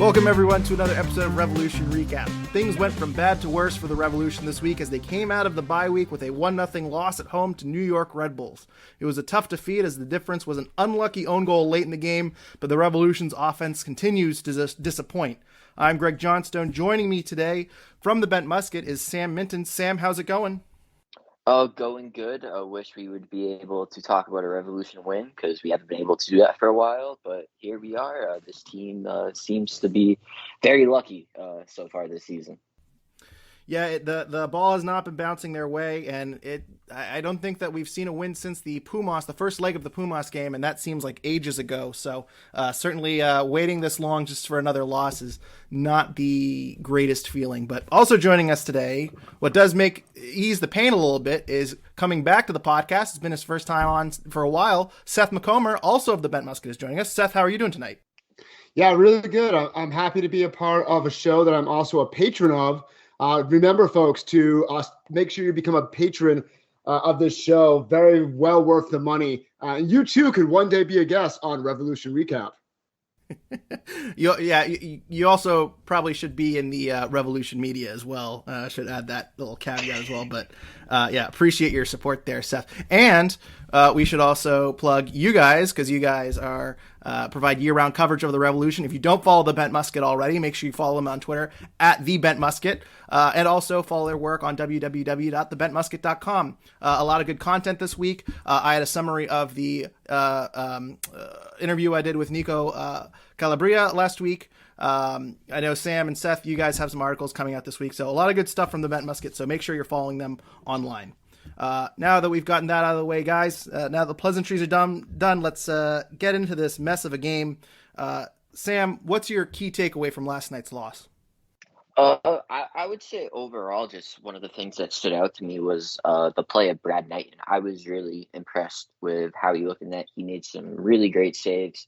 Welcome everyone to another episode of Revolution Recap. Things went from bad to worse for the Revolution this week as they came out of the bye week with a 1-0 loss at home to New York Red Bulls. It was a tough defeat as the difference was an unlucky own goal late in the game, but the Revolution's offense continues to disappoint. I'm Greg Johnstone. Joining me today from the Bent Musket is Sam Minton. Sam, how's it going? Going good. I wish we would be able to talk about a Revolution win because we haven't been able to do that for a while. But here we are. This team seems to be very lucky so far this season. Yeah, the ball has not been bouncing their way, and I don't think that we've seen a win since the first leg of the Pumas game, and that seems like ages ago. So certainly waiting this long just for another loss is not the greatest feeling. But also joining us today, what does ease the pain a little bit is coming back to the podcast. It's been his first time on for a while. Seth Mccomber, also of the Bent Musket, is joining us. Seth, how are you doing tonight? Yeah, really good. I'm happy to be a part of a show that I'm also a patron of. Remember, folks, to make sure you become a patron of this show. Very well worth the money. And you, too, could one day be a guest on Revolution Recap. You also probably should be in the Revolution media as well. Should add that little caveat as well. But appreciate your support there, Seth. And we should also plug you guys because you guys are provide year-round coverage of the Revolution. If you don't follow the Bent Musket already, make sure you follow them on Twitter at the Bent Musket, and also follow their work on www.thebentmusket.com. A lot of good content this week. I had a summary of the interview I did with Nico Calabria last week. I know Sam and Seth, you guys have some articles coming out this week, so a lot of good stuff from the Bent Musket, so make sure you're following them online. Now that we've gotten that out of the way, guys, now the pleasantries are done, let's get into this mess of a game. Sam, what's your key takeaway from last night's loss? I would say overall, just one of the things that stood out to me was the play of Brad Knighton. I was really impressed with how he looked in that. He made some really great saves.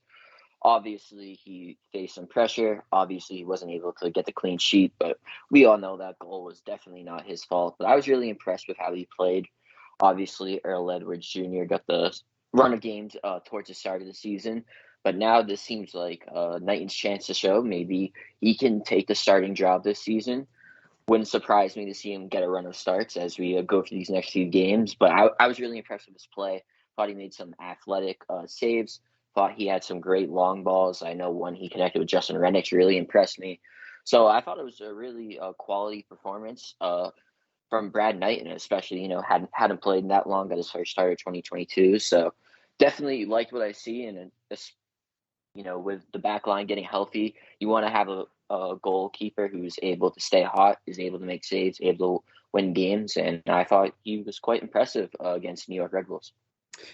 Obviously, he faced some pressure. Obviously, he wasn't able to get the clean sheet, but we all know that goal was definitely not his fault. But I was really impressed with how he played. Obviously, Earl Edwards Jr. got the run of games towards the start of the season. But now this seems like Knighton's chance to show maybe he can take the starting job this season. Wouldn't surprise me to see him get a run of starts as we go through these next few games. But I was really impressed with his play. Thought he made some athletic saves. Thought he had some great long balls. I know one he connected with Justin Rennick really impressed me. So I thought it was a really quality performance from Brad Knighton, especially, hadn't played that long, got his first start of 2022. So definitely liked what I see. And, with the back line getting healthy, you want to have a goalkeeper who's able to stay hot, is able to make saves, able to win games. And I thought he was quite impressive against New York Red Bulls.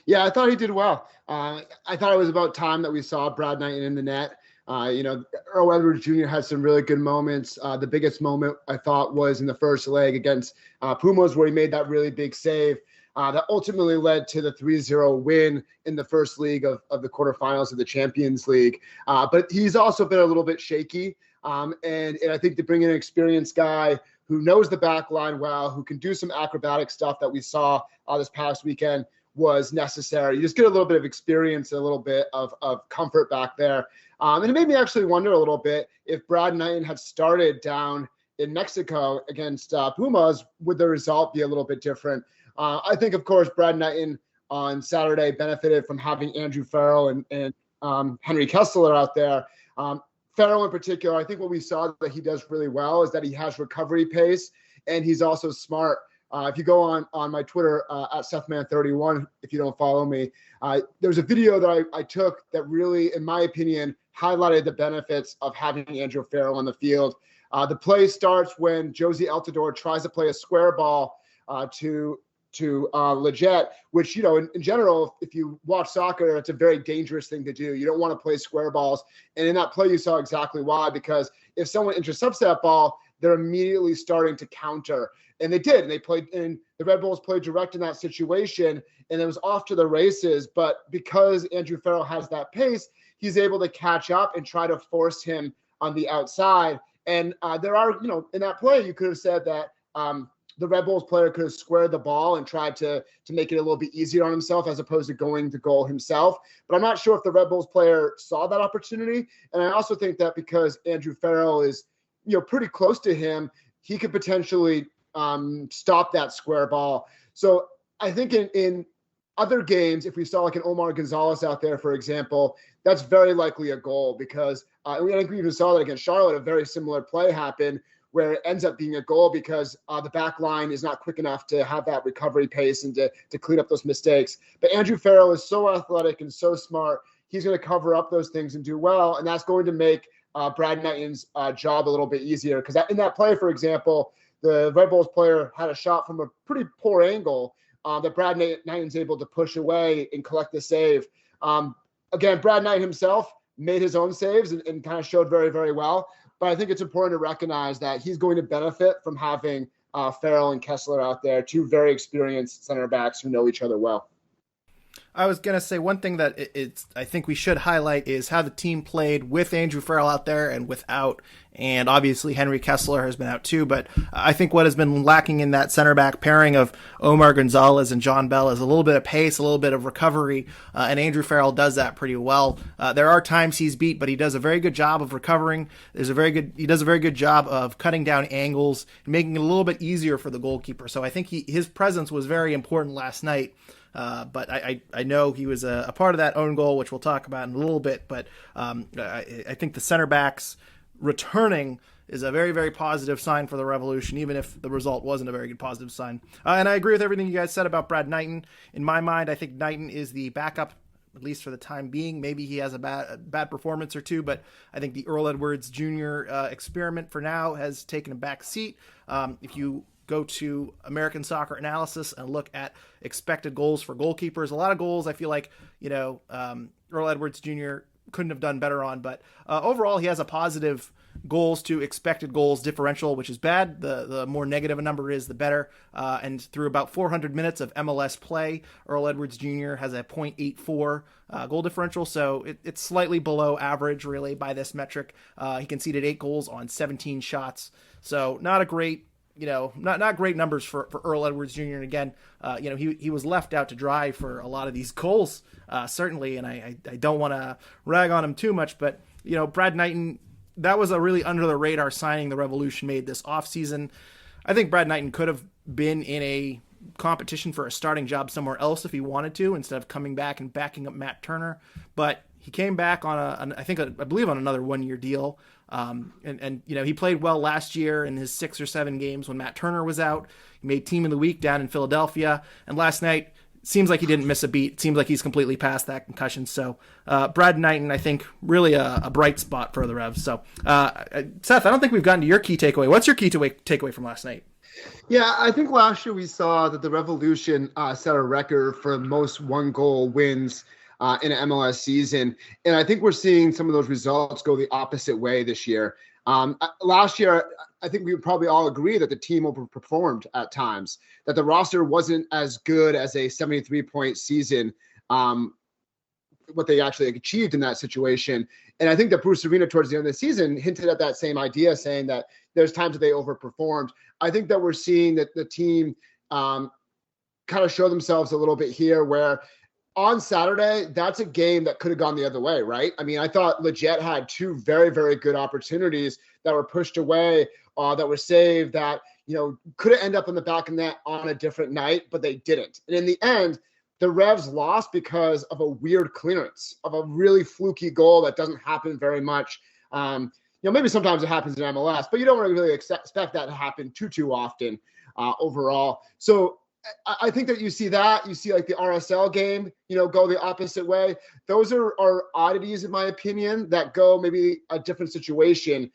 Yeah, I thought he did well. I thought it was about time that we saw Brad Knighton in the net. Earl Edwards Jr. had some really good moments. The biggest moment I thought was in the first leg against Pumas, where he made that really big save that ultimately led to the 3-0 win in the first league of the quarterfinals of the Champions League. But he's also been a little bit shaky. And I think to bring in an experienced guy who knows the back line well, who can do some acrobatic stuff that we saw this past weekend, was necessary. You just get a little bit of experience and a little bit of comfort back there. And it made me actually wonder a little bit if Brad Knighton had started down in Mexico against Pumas, would the result be a little bit different? I think, of course, Brad Knighton on Saturday benefited from having Andrew Farrell and Henry Kessler out there. Farrell in particular, I think what we saw that he does really well is that he has recovery pace and he's also smart. If you go on my Twitter at SethMan31, if you don't follow me, there's a video that I took that really, in my opinion, highlighted the benefits of having Andrew Farrell on the field. The play starts when Josie Altidore tries to play a square ball to Leggett, which, in general, if you watch soccer, it's a very dangerous thing to do. You don't want to play square balls. And in that play, you saw exactly why, because if someone intercepts that ball, they're immediately starting to counter. And they did. And the Red Bulls played direct in that situation, and it was off to the races. But because Andrew Farrell has that pace, he's able to catch up and try to force him on the outside. And there are, in that play, you could have said that the Red Bulls player could have squared the ball and tried to make it a little bit easier on himself as opposed to going to goal himself. But I'm not sure if the Red Bulls player saw that opportunity. And I also think that because Andrew Farrell is, pretty close to him, he could potentially stop that square ball. So I think in other games, if we saw like an Omar Gonzalez out there, for example, that's very likely a goal because I think we even saw that against Charlotte, a very similar play happened where it ends up being a goal because the back line is not quick enough to have that recovery pace and to clean up those mistakes. But Andrew Farrell is so athletic and so smart. He's going to cover up those things and do well, and that's going to make Brad Knighton's job a little bit easier because in that play, for example, the Red Bulls player had a shot from a pretty poor angle that Brad Knighton's able to push away and collect the save. Again, Brad Knighton himself made his own saves and kind of showed very, very well. But I think it's important to recognize that he's going to benefit from having Farrell and Kessler out there, two very experienced center backs who know each other well. I was going to say one thing that I think we should highlight is how the team played with Andrew Farrell out there and without. And obviously Henry Kessler has been out too. But I think what has been lacking in that center back pairing of Omar Gonzalez and John Bell is a little bit of pace, a little bit of recovery. And Andrew Farrell does that pretty well. There are times he's beat, but he does a very good job of recovering. He does a very good job of cutting down angles, making it a little bit easier for the goalkeeper. So I think his presence was very important last night. But I know he was a part of that own goal, which we'll talk about in a little bit. But I think the center backs returning is a very, very positive sign for the Revolution, even if the result wasn't a very good positive sign. And I agree with everything you guys said about Brad Knighton. In my mind, I think Knighton is the backup, at least for the time being. Maybe he has a bad performance or two, but I think the Earl Edwards Jr. Experiment for now has taken a back seat. If you go to American Soccer Analysis and look at expected goals for goalkeepers, a lot of goals I feel like, Earl Edwards Jr. couldn't have done better on, but overall he has a positive goals to expected goals differential, which is bad. The more negative a number is, the better. And through about 400 minutes of MLS play, Earl Edwards Jr. has a .84 goal differential, so it's slightly below average, really, by this metric. He conceded 8 goals on 17 shots, so not a great, not great numbers for Earl Edwards Jr. And again, he was left out to dry for a lot of these goals, certainly, and I don't want to rag on him too much, but Brad Knighton, that was a really under-the-radar signing the Revolution made this offseason. I think Brad Knighton could have been in a competition for a starting job somewhere else if he wanted to, instead of coming back and backing up Matt Turner. But he came back on I believe on another 1-year deal. And he played well last year in his 6 or 7 games when Matt Turner was out. He made Team of the Week down in Philadelphia. And last night, seems like he didn't miss a beat. It seems like he's completely past that concussion. So Brad Knighton, I think, really a bright spot for the Revs. So Seth, I don't think we've gotten to your key takeaway. What's your key takeaway from last night? Yeah, I think last year we saw that the Revolution set a record for most 1-goal wins in an MLS season. And I think we're seeing some of those results go the opposite way this year. Last year, I think we would probably all agree that the team overperformed at times, that the roster wasn't as good as a 73-point season, what they actually achieved in that situation. And I think that Bruce Arena towards the end of the season hinted at that same idea, saying that there's times that they overperformed. I think that we're seeing that the team kind of show themselves a little bit here, where on Saturday, that's a game that could have gone the other way, right? I mean, I thought Leggett had 2 very, very good opportunities that were pushed away, that were saved, that, could have ended up in the back of net on a different night, but they didn't. And in the end, the Revs lost because of a weird clearance, of a really fluky goal that doesn't happen very much. Maybe sometimes it happens in MLS, but you don't really expect that to happen too often overall. So I think that you see like the RSL game, go the opposite way. Those are oddities, in my opinion, that go maybe a different situation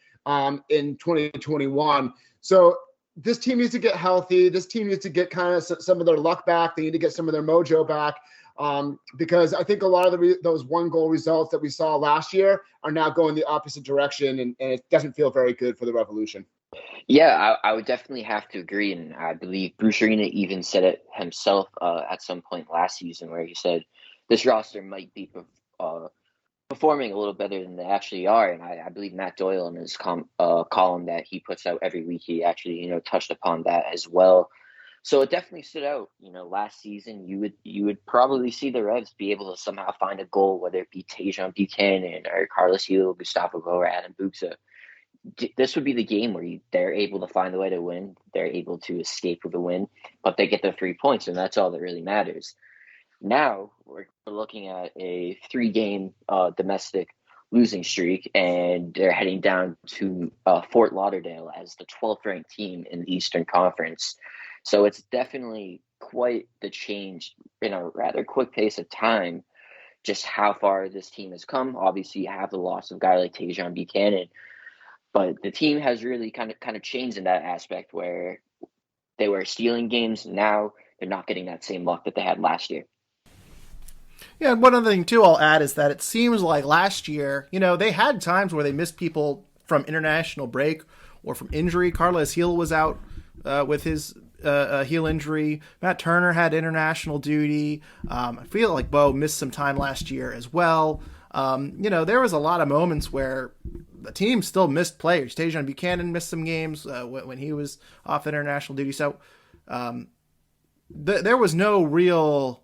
in 2021. So this team needs to get healthy. This team needs to get kind of some of their luck back. They need to get some of their mojo back, because I think a lot of those 1-goal results that we saw last year are now going the opposite direction, and it doesn't feel very good for the Revolution. Yeah, I would definitely have to agree, and I believe Bruce Arena even said it himself at some point last season, where he said this roster might be performing a little better than they actually are. And I believe Matt Doyle in his column that he puts out every week, he actually, touched upon that as well. So it definitely stood out. Last season you would probably see the Revs be able to somehow find a goal, whether it be Tendinitis Buchanan or Carlos Gil, Gustavo Bo, or Adam Buxa. This would be the game where they're able to find the way to win. They're able to escape with a win, but they get the 3 points, and that's all that really matters. Now we're looking at a 3-game domestic losing streak, and they're heading down to Fort Lauderdale as the 12th ranked team in the Eastern Conference. So it's definitely quite the change in a rather quick pace of time, just how far this team has come. Obviously, you have the loss of a guy like Tendinitis Buchanan, but the team has really kind of changed in that aspect where they were stealing games. Now they're not getting that same luck that they had last year. Yeah, and one other thing, too, I'll add is that it seems like last year, they had times where they missed people from international break or from injury. Carlos Gil was out with his heel injury. Matt Turner had international duty. I feel like Bo missed some time last year as well. There was a lot of moments where the team still missed players. Tendinitis Buchanan missed some games when he was off international duty. So there was no real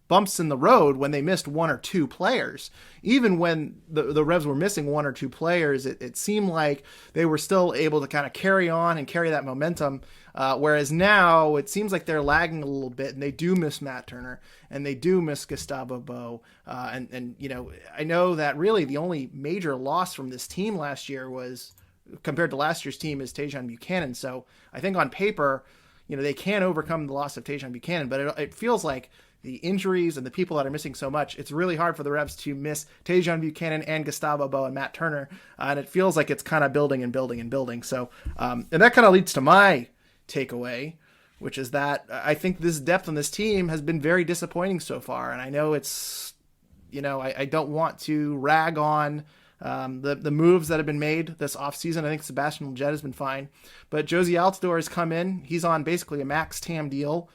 bumps in the road when they missed 1 or 2 players. Even when the Revs were missing 1 or 2 players, it seemed like they were still able to kind of carry on and carry that momentum. Whereas now it seems like they're lagging a little bit, and they do miss Matt Turner and they do miss Gustavo Bo. And I know that really the only major loss from this team last year was, compared to last year's team, is Tendinitis Buchanan. So I think on paper, they can overcome the loss of Tendinitis Buchanan, but it feels like the injuries and the people that are missing so much, it's really hard for the Revs to miss Tendinitis Buchanan and Gustavo Bo and Matt Turner. And it feels like it's kind of building and building and building. So, and that kind of leads to my takeaway, which is that I think this depth on this team has been very disappointing so far. And I know it's, I don't want to rag on the moves that have been made this offseason. I think Sebastian Lletget has been fine. But Jozy Altidore has come in. He's on basically a max TAM deal.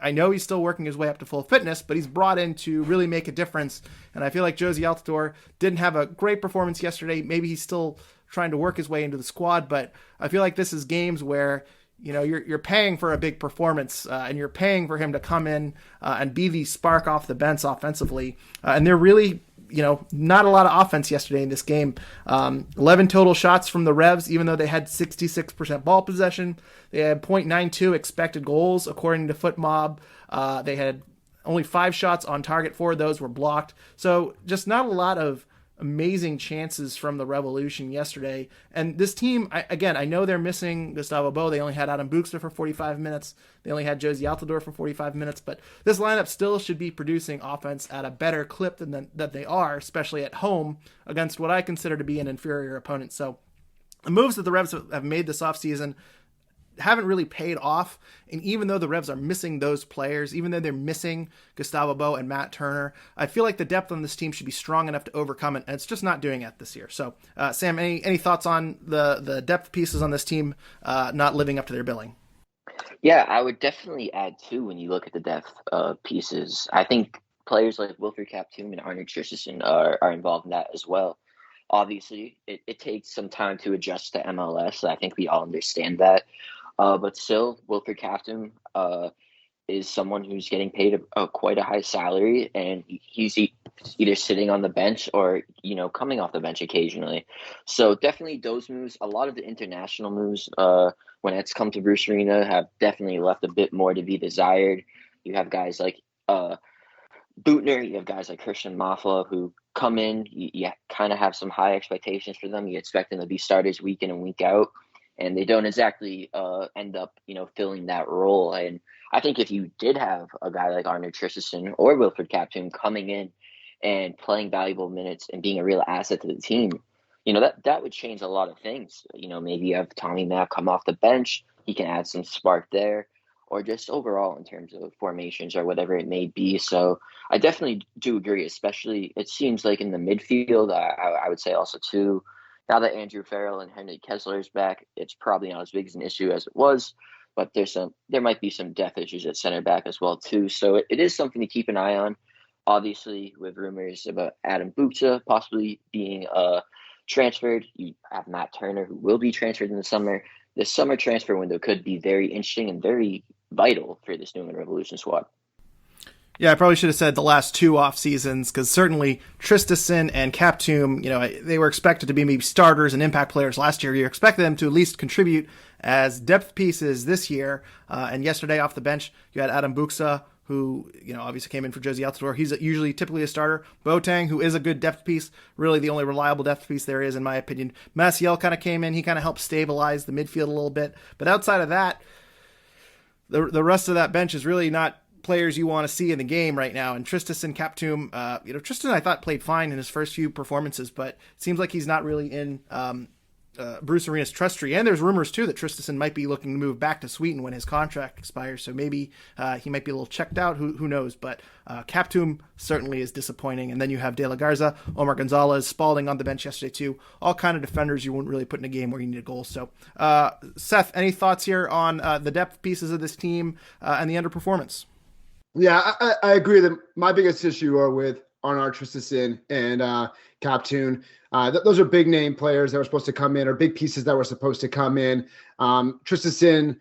I know he's still working his way up to full fitness, but he's brought in to really make a difference. And I feel like Jozy Altidore didn't have a great performance yesterday. Maybe he's still trying to work his way into the squad, but I feel like this is games where you're paying for a big performance, and you're paying for him to come in and be the spark off the bench offensively. And they're really, not a lot of offense yesterday in this game. 11 total shots from the Revs, even though they had 66% ball possession. They had 0.92 expected goals, according to FootMob. They had only 5 shots on target. 4 of those were blocked. So just not a lot of amazing chances from the Revolution yesterday. And this team, I know they're missing Gustavo Bo. They only had Adam Buxa for 45 minutes. They only had Jozy Altidore for 45 minutes. But this lineup still should be producing offense at a better clip than they are, especially at home against what I consider to be an inferior opponent. So the moves that the Revs have made this offseason haven't really paid off. And even though the Revs are missing those players, even though they're missing Gustavo Bo and Matt Turner, I feel like the depth on this team should be strong enough to overcome it, and it's just not doing it this year. So, Sam, any thoughts on the depth pieces on this team not living up to their billing? Yeah, I would definitely add too when you look at the depth pieces. I think players like Wilfried Kaptoum and Arne Christensen are involved in that as well. Obviously, it takes some time to adjust to MLS. I think we all understand that. But still, Wilfried Kaptoum is someone who's getting paid quite a high salary, and he's either sitting on the bench or, coming off the bench occasionally. So definitely those moves, a lot of the international moves when it's come to Bruce Arena have definitely left a bit more to be desired. You have guys like Bootner, you have guys like Christian Mafla who come in, you kind of have some high expectations for them. You expect them to be starters week in and week out. And they don't exactly end up, filling that role. And I think if you did have a guy like Arne Christensen or Wilfried Kaptoum coming in and playing valuable minutes and being a real asset to the team, that would change a lot of things. Maybe you have Tommy Mack come off the bench. He can add some spark there, or just overall in terms of formations or whatever it may be. So I definitely do agree, especially it seems like in the midfield, I would say also too, now that Andrew Farrell and Henry Kessler is back, it's probably not as big as an issue as it was, but there might be some depth issues at center back as well too. So it is something to keep an eye on. Obviously, with rumors about Adam Buksa possibly being transferred, you have Matt Turner, who will be transferred in the summer. The summer transfer window could be very interesting and very vital for this New England Revolution squad. Yeah, I probably should have said the last 2 off seasons, because certainly Traustason and Kaptoum, they were expected to be maybe starters and impact players last year. You expected them to at least contribute as depth pieces this year. And yesterday off the bench, you had Adam Buksa, who, obviously came in for Djordje Petrovic. He's usually typically a starter. Boateng, who is a good depth piece, really the only reliable depth piece there is, in my opinion. Maciel kind of came in. He kind of helped stabilize the midfield a little bit. But outside of that, the rest of that bench is really not players you want to see in the game right now. And Traustason, Kaptoum, Tristan, I thought, played fine in his first few performances, but it seems like he's not really in Bruce Arena's trust tree. And there's rumors too that Traustason might be looking to move back to Sweden when his contract expires, so maybe he might be a little checked out. Who knows? But Kaptoum certainly is disappointing. And then you have De La Garza, Omar Gonzalez, Spalding on the bench yesterday too. All kind of defenders you wouldn't really put in a game where you need a goal. So Seth, any thoughts here on the depth pieces of this team and the underperformance? Yeah, I agree that my biggest issue are with Arnar Traustason and Kaptoum. Those are big name players that were supposed to come in, or big pieces that were supposed to come in. Traustason,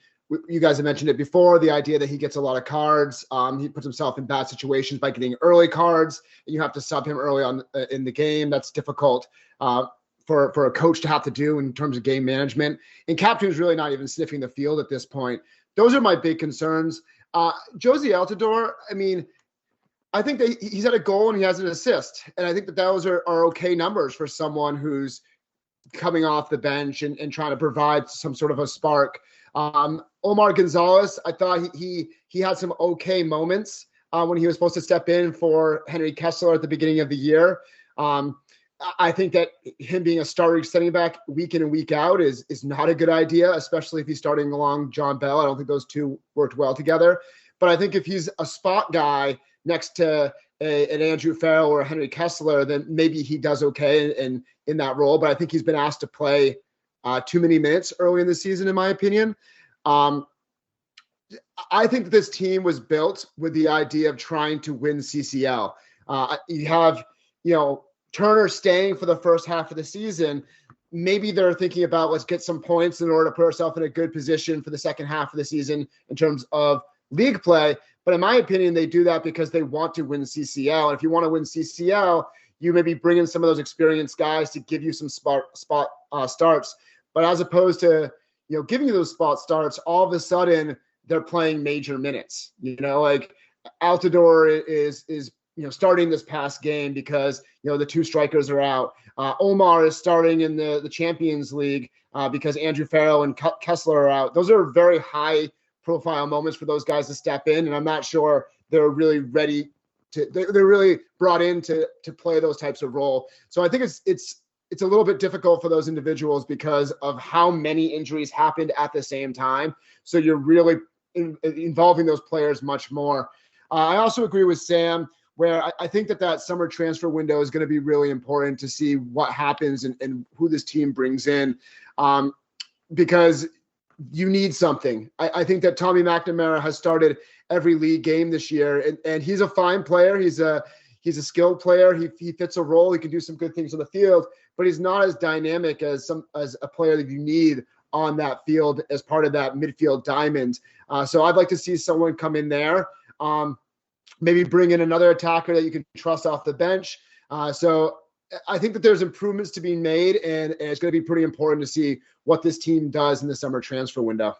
you guys have mentioned it before, the idea that he gets a lot of cards. He puts himself in bad situations by getting early cards, and you have to sub him early on in the game. That's difficult for a coach to have to do in terms of game management. And Kaptoum's really not even sniffing the field at this point. Those are my big concerns. Jozy Altidore, I think that he's had a goal and he has an assist. And I think that those are okay numbers for someone who's coming off the bench and trying to provide some sort of a spark. Omar Gonzalez, I thought he had some okay moments when he was supposed to step in for Henry Kessler at the beginning of the year. I think that him being a starting center back week in and week out is not a good idea, especially if he's starting along John Bell. I don't think those two worked well together. But I think if he's a spot guy next to an Andrew Farrell or a Henry Kessler, then maybe he does okay in that role. But I think he's been asked to play too many minutes early in the season, in my opinion. I think that this team was built with the idea of trying to win CCL. You have, Turner staying for the first half of the season. Maybe they're thinking about, let's get some points in order to put ourselves in a good position for the second half of the season in terms of league play. But in my opinion, they do that because they want to win CCL. And if you want to win CCL, you maybe bring in some of those experienced guys to give you some spot starts. But as opposed to, giving you those spot starts, all of a sudden they're playing major minutes. Like Altidore is starting this past game because, the two strikers are out. Omar is starting in the Champions League because Andrew Farrell and Kessler are out. Those are very high profile moments for those guys to step in. And I'm not sure they're really ready they're really brought in to play those types of role. So I think it's a little bit difficult for those individuals because of how many injuries happened at the same time. So you're really involving those players much more. I also agree with Sam, where I think that summer transfer window is going to be really important to see what happens and who this team brings in, because you need something. I think that Tommy McNamara has started every league game this year, and he's a fine player. He's a skilled player. He fits a role. He can do some good things on the field, but he's not as dynamic as a player that you need on that field as part of that midfield diamond. So I'd like to see someone come in there. Maybe bring in another attacker that you can trust off the bench. So I think that there's improvements to be made, and it's going to be pretty important to see what this team does in the summer transfer window.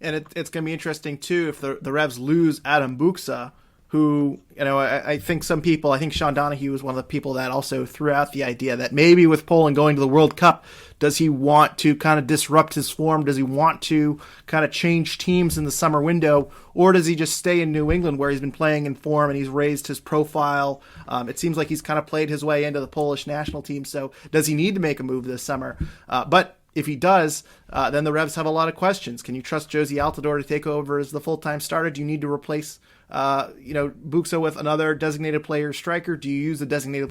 And it's going to be interesting, too, if the Revs lose Adam Buksa, who, I think Sean Donahue was one of the people that also threw out the idea that maybe with Poland going to the World Cup, does he want to kind of disrupt his form? Does he want to kind of change teams in the summer window? Or does he just stay in New England where he's been playing in form and he's raised his profile? It seems like he's kind of played his way into the Polish national team. So does he need to make a move this summer? But if he does, then the Revs have a lot of questions. Can you trust Jozy Altidore to take over as the full-time starter? Do you need to replace Buksa with another designated player striker? Do you use the designated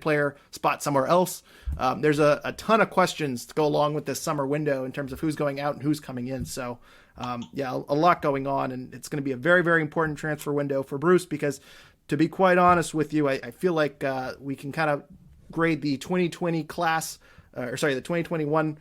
player spot somewhere else? There's a ton of questions to go along with this summer window in terms of who's going out and who's coming in. So a lot going on, and it's going to be a very, very important transfer window for Bruce because, to be quite honest with you, I feel like we can kind of grade the 2020 class, the 2021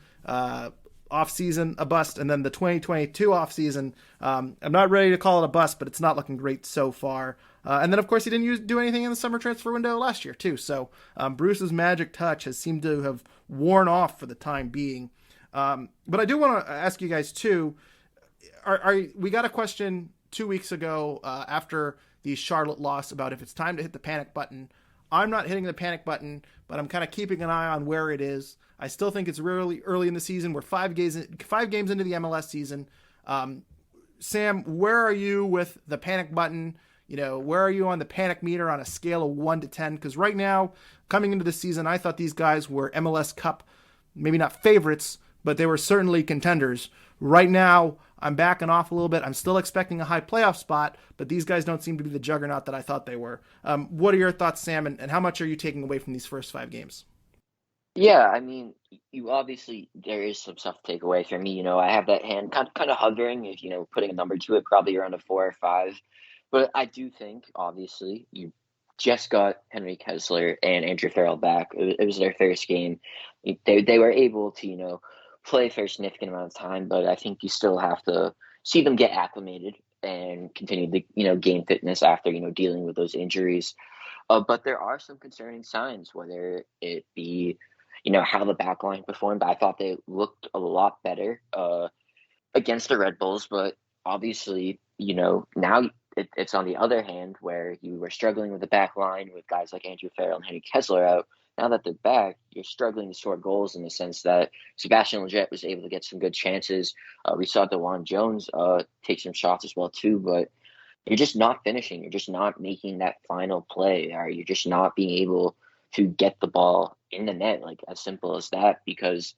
offseason a bust, and then the 2022 offseason, I'm not ready to call it a bust, but it's not looking great so far. And then, of course, he didn't do anything in the summer transfer window last year, too. So Bruce's magic touch has seemed to have worn off for the time being. But I do want to ask you guys, too, we got a question 2 weeks ago after the Charlotte loss about if it's time to hit the panic button. I'm not hitting the panic button, but I'm kind of keeping an eye on where it is. I still think it's really early in the season. We're 5 games into the MLS season. Sam, where are you with the panic button? Where are you on the panic meter on a scale of 1 to 10? Because right now, coming into the season, I thought these guys were MLS Cup, maybe not favorites, but they were certainly contenders. Right now, I'm backing off a little bit. I'm still expecting a high playoff spot, but these guys don't seem to be the juggernaut that I thought they were. What are your thoughts, Sam, and how much are you taking away from these first 5 games? Yeah, I mean, you obviously there is some stuff to take away from me. I have that hand kind of hovering. If putting a number to it, probably around a 4 or 5. But I do think, obviously, you just got Henry Kessler and Andrew Farrell back. It was their first game. They were able to play for a significant amount of time, but I think you still have to see them get acclimated and continue to gain fitness after dealing with those injuries. But there are some concerning signs, whether it be how the back line performed. I thought they looked a lot better against the Red Bulls, but obviously, now it's on the other hand where you were struggling with the back line with guys like Andrew Farrell and Henry Kessler out. Now that they're back, you're struggling to score goals in the sense that Sebastian Lletget was able to get some good chances. We saw DeJuan Jones take some shots as well too, but you're just not finishing. You're just not making that final play, or you're just not being able to get the ball in the net, like as simple as that, because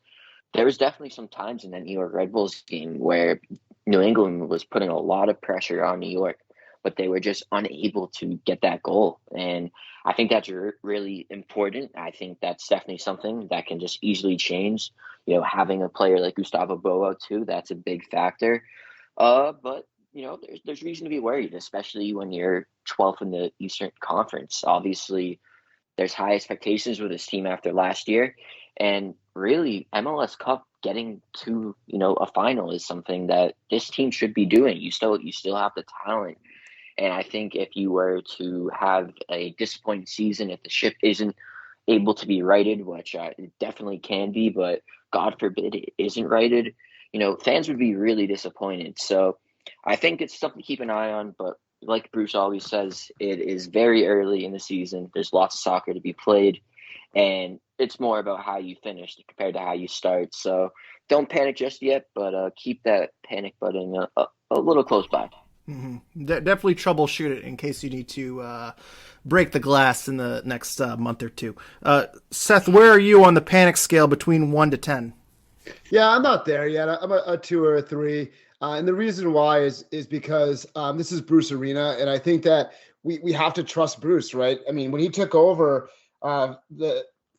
there was definitely some times in that New York Red Bulls game where New England was putting a lot of pressure on New York, but they were just unable to get that goal. And I think that's really important. I think that's definitely something that can just easily change. Having a player like Gustavo Boa too, that's a big factor. But there's reason to be worried, especially when you're 12th in the Eastern Conference. Obviously, there's high expectations with this team after last year, and really MLS Cup getting to a final is something that this team should be doing. You still have the talent. And I think if you were to have a disappointing season, if the ship isn't able to be righted, which it definitely can be, but God forbid it isn't righted, fans would be really disappointed. So I think it's something to keep an eye on. But like Bruce always says, it is very early in the season. There's lots of soccer to be played, and it's more about how you finish compared to how you start. So don't panic just yet, but keep that panic button a little close by. Mm-hmm. Definitely troubleshoot it in case you need to break the glass in the next month or two. Seth, where are you on the panic scale between 1 to 10? Yeah, I'm not there yet. I'm a 2 or a 3. And the reason why is because this is Bruce Arena, and I think that we have to trust Bruce, right? I mean, when he took over for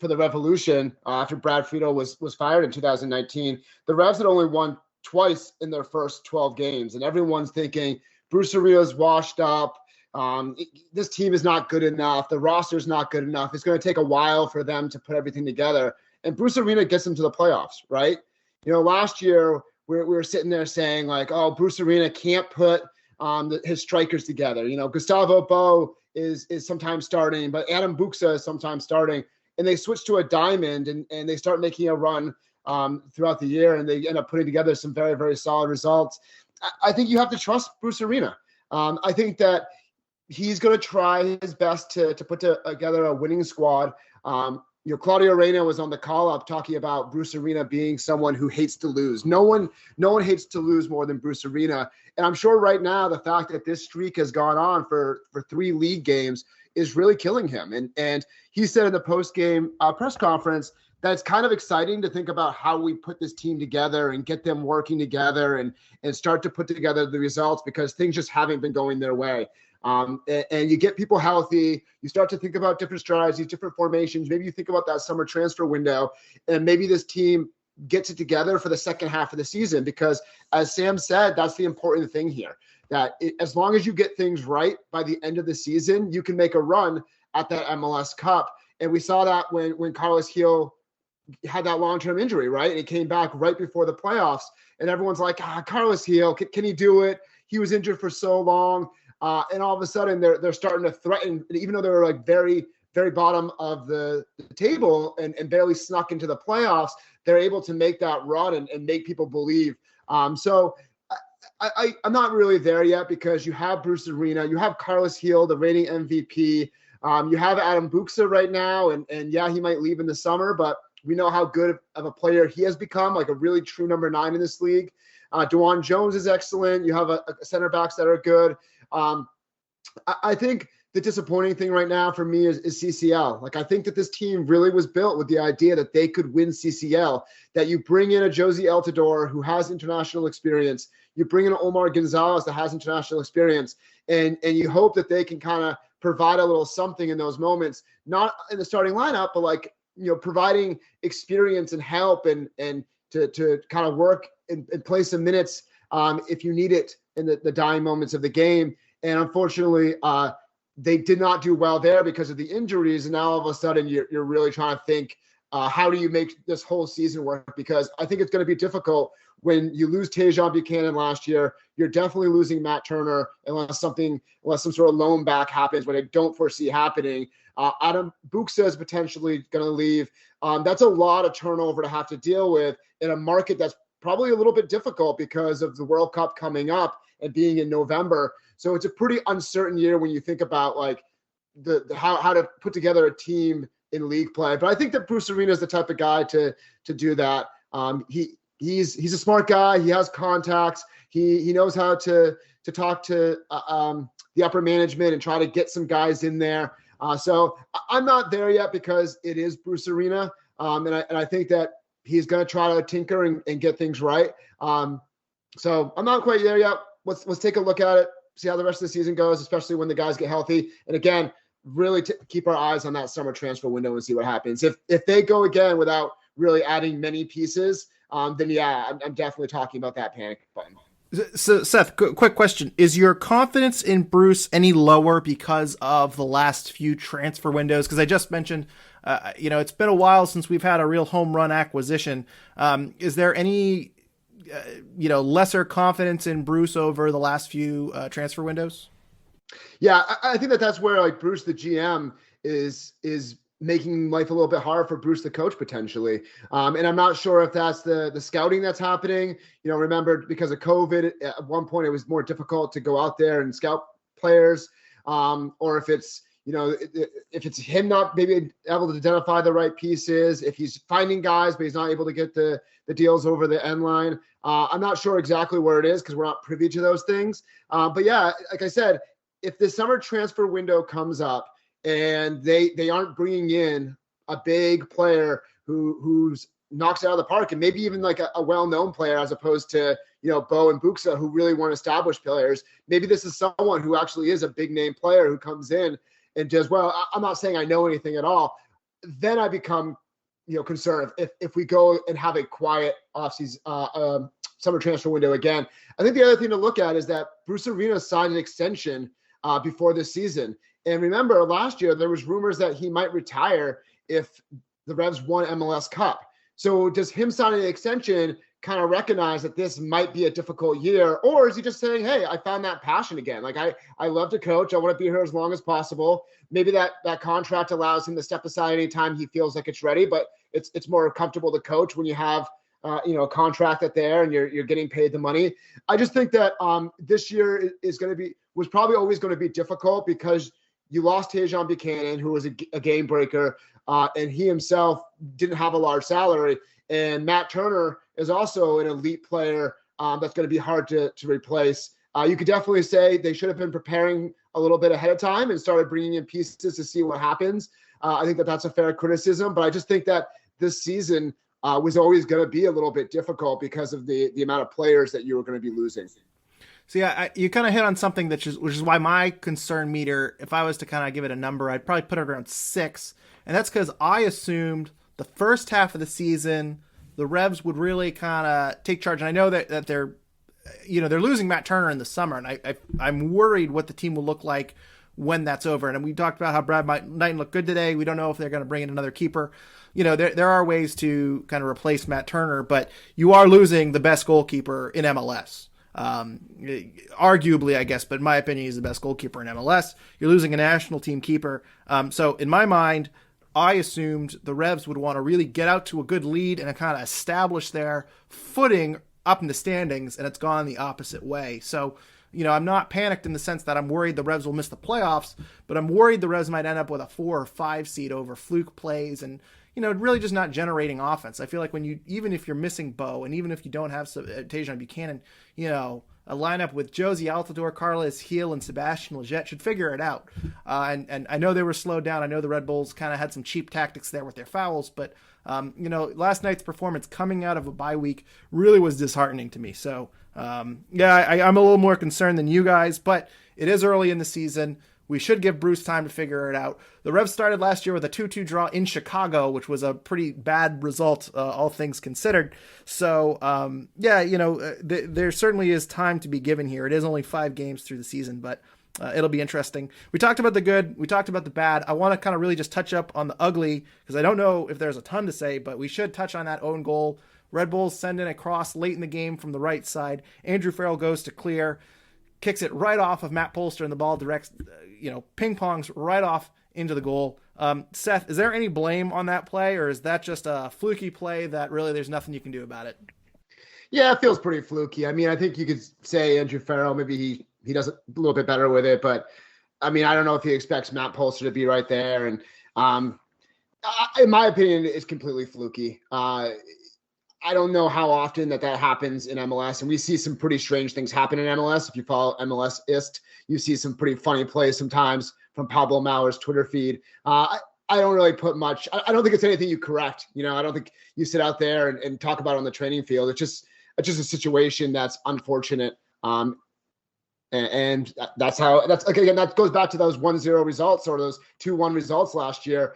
the Revolution after Brad Friedel was fired in 2019, the Revs had only won twice in their first 12 games, and everyone's thinking Bruce Arena's washed up. This team is not good enough. The roster's not good enough. It's going to take a while for them to put everything together. And Bruce Arena gets them to the playoffs, right? Last year we were sitting there saying like, oh, Bruce Arena can't put his strikers together. Gustavo Bo is sometimes starting, but Adam Buxa is sometimes starting. And they switch to a diamond and they start making a run throughout the year, and they end up putting together some very, very solid results. I think you have to trust Bruce Arena. I think that he's going to try his best to put together a winning squad. Claudio Reyna was on the call up talking about Bruce Arena being someone who hates to lose. No one hates to lose more than Bruce Arena. And I'm sure right now the fact that this streak has gone on for 3 league games is really killing him. And he said in the post-game press conference that it's kind of exciting to think about how we put this team together and get them working together and start to put together the results, because things just haven't been going their way. And you get people healthy, you start to think about different strategies, different formations. Maybe you think about that summer transfer window, and maybe this team gets it together for the second half of the season, because as Sam said, that's the important thing here, that as long as you get things right by the end of the season, you can make a run at that MLS Cup. And we saw that when Carlos Gil had that long-term injury, right? And he came back right before the playoffs, and everyone's like, Carlos Gil, can he do it? He was injured for so long. And all of a sudden they're starting to threaten, even though they were like very, very bottom of the table and barely snuck into the playoffs, they're able to make that run and make people believe. So I'm not really there yet, because you have Bruce Arena, you have Carlos Gil, the reigning MVP. You have Adam Buksa right now, and yeah, he might leave in the summer, but we know how good of a player he has become, like a really true number 9 in this league. DeJuan Jones is excellent. You have a center backs that are good. I think the disappointing thing right now for me is CCL. Like, I think that this team really was built with the idea that they could win CCL, that you bring in a Josie Altidore who has international experience. You bring in Omar Gonzalez that has international experience, and you hope that they can kind of provide a little something in those moments, not in the starting lineup, but like, providing experience and help and to kind of work and play some minutes if you need it in the dying moments of the game. And unfortunately, they did not do well there because of the injuries. And now all of a sudden you're really trying to think, how do you make this whole season work? Because I think it's going to be difficult when you lose Tjordje Buchanan last year. You're definitely losing Matt Turner unless some sort of loan back happens, what I don't foresee happening. Adam Buksa is potentially going to leave. That's a lot of turnover to have to deal with in a market that's probably a little bit difficult because of the World Cup coming up and being in November. So it's a pretty uncertain year when you think about like how to put together a team in league play. But I think that Bruce Arena is the type of guy to do that. He's a smart guy. He has contacts. He knows how to talk to the upper management and try to get some guys in there. So I'm not there yet because it is Bruce Arena. And I think that he's going to try to tinker and get things right. So I'm not quite there yet. Let's take a look at it, see how the rest of the season goes, especially when the guys get healthy. And again, really keep our eyes on that summer transfer window and see what happens. If they go again without really adding many pieces, then yeah, I'm definitely talking about that panic button. So, Seth, quick question. Is your confidence in Bruce any lower because of the last few transfer windows? Because I just mentioned, it's been a while since we've had a real home run acquisition. Is there any, lesser confidence in Bruce over the last few transfer windows? Yeah, I think that's where like Bruce, the GM, is making life a little bit hard for Bruce, the coach, potentially. And I'm not sure if that's the scouting that's happening. Remember, because of COVID, at one point it was more difficult to go out there and scout players, or if it's, if it's him not maybe able to identify the right pieces, if he's finding guys, but he's not able to get the deals over the end line. I'm not sure exactly where it is because we're not privy to those things. But yeah, like I said, if the summer transfer window comes up, and they aren't bringing in a big player who's knocks it out of the park, and maybe even like a well-known player as opposed to, Bo and Buksa, who really weren't established players. Maybe this is someone who actually is a big name player who comes in and does well. I'm not saying I know anything at all. Then I become, concerned if we go and have a quiet offseason, summer transfer window again. I think the other thing to look at is that Bruce Arena signed an extension before this season. And remember, last year, there was rumors that he might retire if the Revs won MLS Cup. So does him signing an extension kind of recognize that this might be a difficult year? Or is he just saying, hey, I found that passion again. Like, I love to coach. I want to be here as long as possible. Maybe that contract allows him to step aside anytime he feels like it's ready. But it's more comfortable to coach when you have a contract there and you're getting paid the money. I just think that this year was probably always going to be difficult because you lost Tjordje Buchanan, who was a game breaker, and he himself didn't have a large salary. And Matt Turner is also an elite player that's going to be hard to replace. You could definitely say they should have been preparing a little bit ahead of time and started bringing in pieces to see what happens. I think that's a fair criticism, but I just think that this season was always going to be a little bit difficult because of the amount of players that you were going to be losing. So yeah, you kind of hit on something which is why my concern meter, if I was to kind of give it a number, I'd probably put it around 6. And that's because I assumed the first half of the season, the Revs would really kind of take charge. And I know that they're losing Matt Turner in the summer, and I'm worried what the team will look like when that's over. And we talked about how Brad Knighton looked good today. We don't know if they're going to bring in another keeper. There are ways to kind of replace Matt Turner, but you are losing the best goalkeeper in MLS. Arguably, I guess, but in my opinion, he's the best goalkeeper in MLS. You're losing a national team keeper. So in my mind, I assumed the Revs would want to really get out to a good lead and kind of establish their footing up in the standings, and it's gone the opposite way. So, I'm not panicked in the sense that I'm worried the Revs will miss the playoffs, but I'm worried the Revs might end up with a 4 or 5 seed over fluke plays and, really just not generating offense. I feel like even if you're missing Bo, and even if you don't have Tajon Buchanan, a lineup with Josie Altidore, Carlos Heel, and Sebastian Lletget should figure it out. And I know they were slowed down. I know the Red Bulls kind of had some cheap tactics there with their fouls, but last night's performance coming out of a bye week really was disheartening to me. So, I'm a little more concerned than you guys, but it is early in the season. We should give Bruce time to figure it out. The Revs started last year with a 2-2 draw in Chicago, which was a pretty bad result, all things considered. So, there certainly is time to be given here. It is only 5 games through the season, but it'll be interesting. We talked about the good. We talked about the bad. I want to kind of really just touch up on the ugly, because I don't know if there's a ton to say, but we should touch on that own goal. Red Bulls send in a cross late in the game from the right side. Andrew Farrell goes to clear, kicks it right off of Matt Polster, and the ball directs, ping-pongs right off into the goal. Seth, is there any blame on that play, or is that just a fluky play that really there's nothing you can do about it? Yeah, it feels pretty fluky. I mean, I think you could say Andrew Farrell, maybe he does a little bit better with it, but I mean, I don't know if he expects Matt Polster to be right there. And in my opinion, it's completely fluky. I don't know how often that happens in MLS, and we see some pretty strange things happen in MLS. If you follow MLS IST, you see some pretty funny plays sometimes from Pablo Mauer's Twitter feed. I don't really put much. I don't think it's anything you correct. I don't think you sit out there and talk about it on the training field. It's just a situation that's unfortunate. And that's again, that goes back to those 1-0 results or those 2-1 results last year.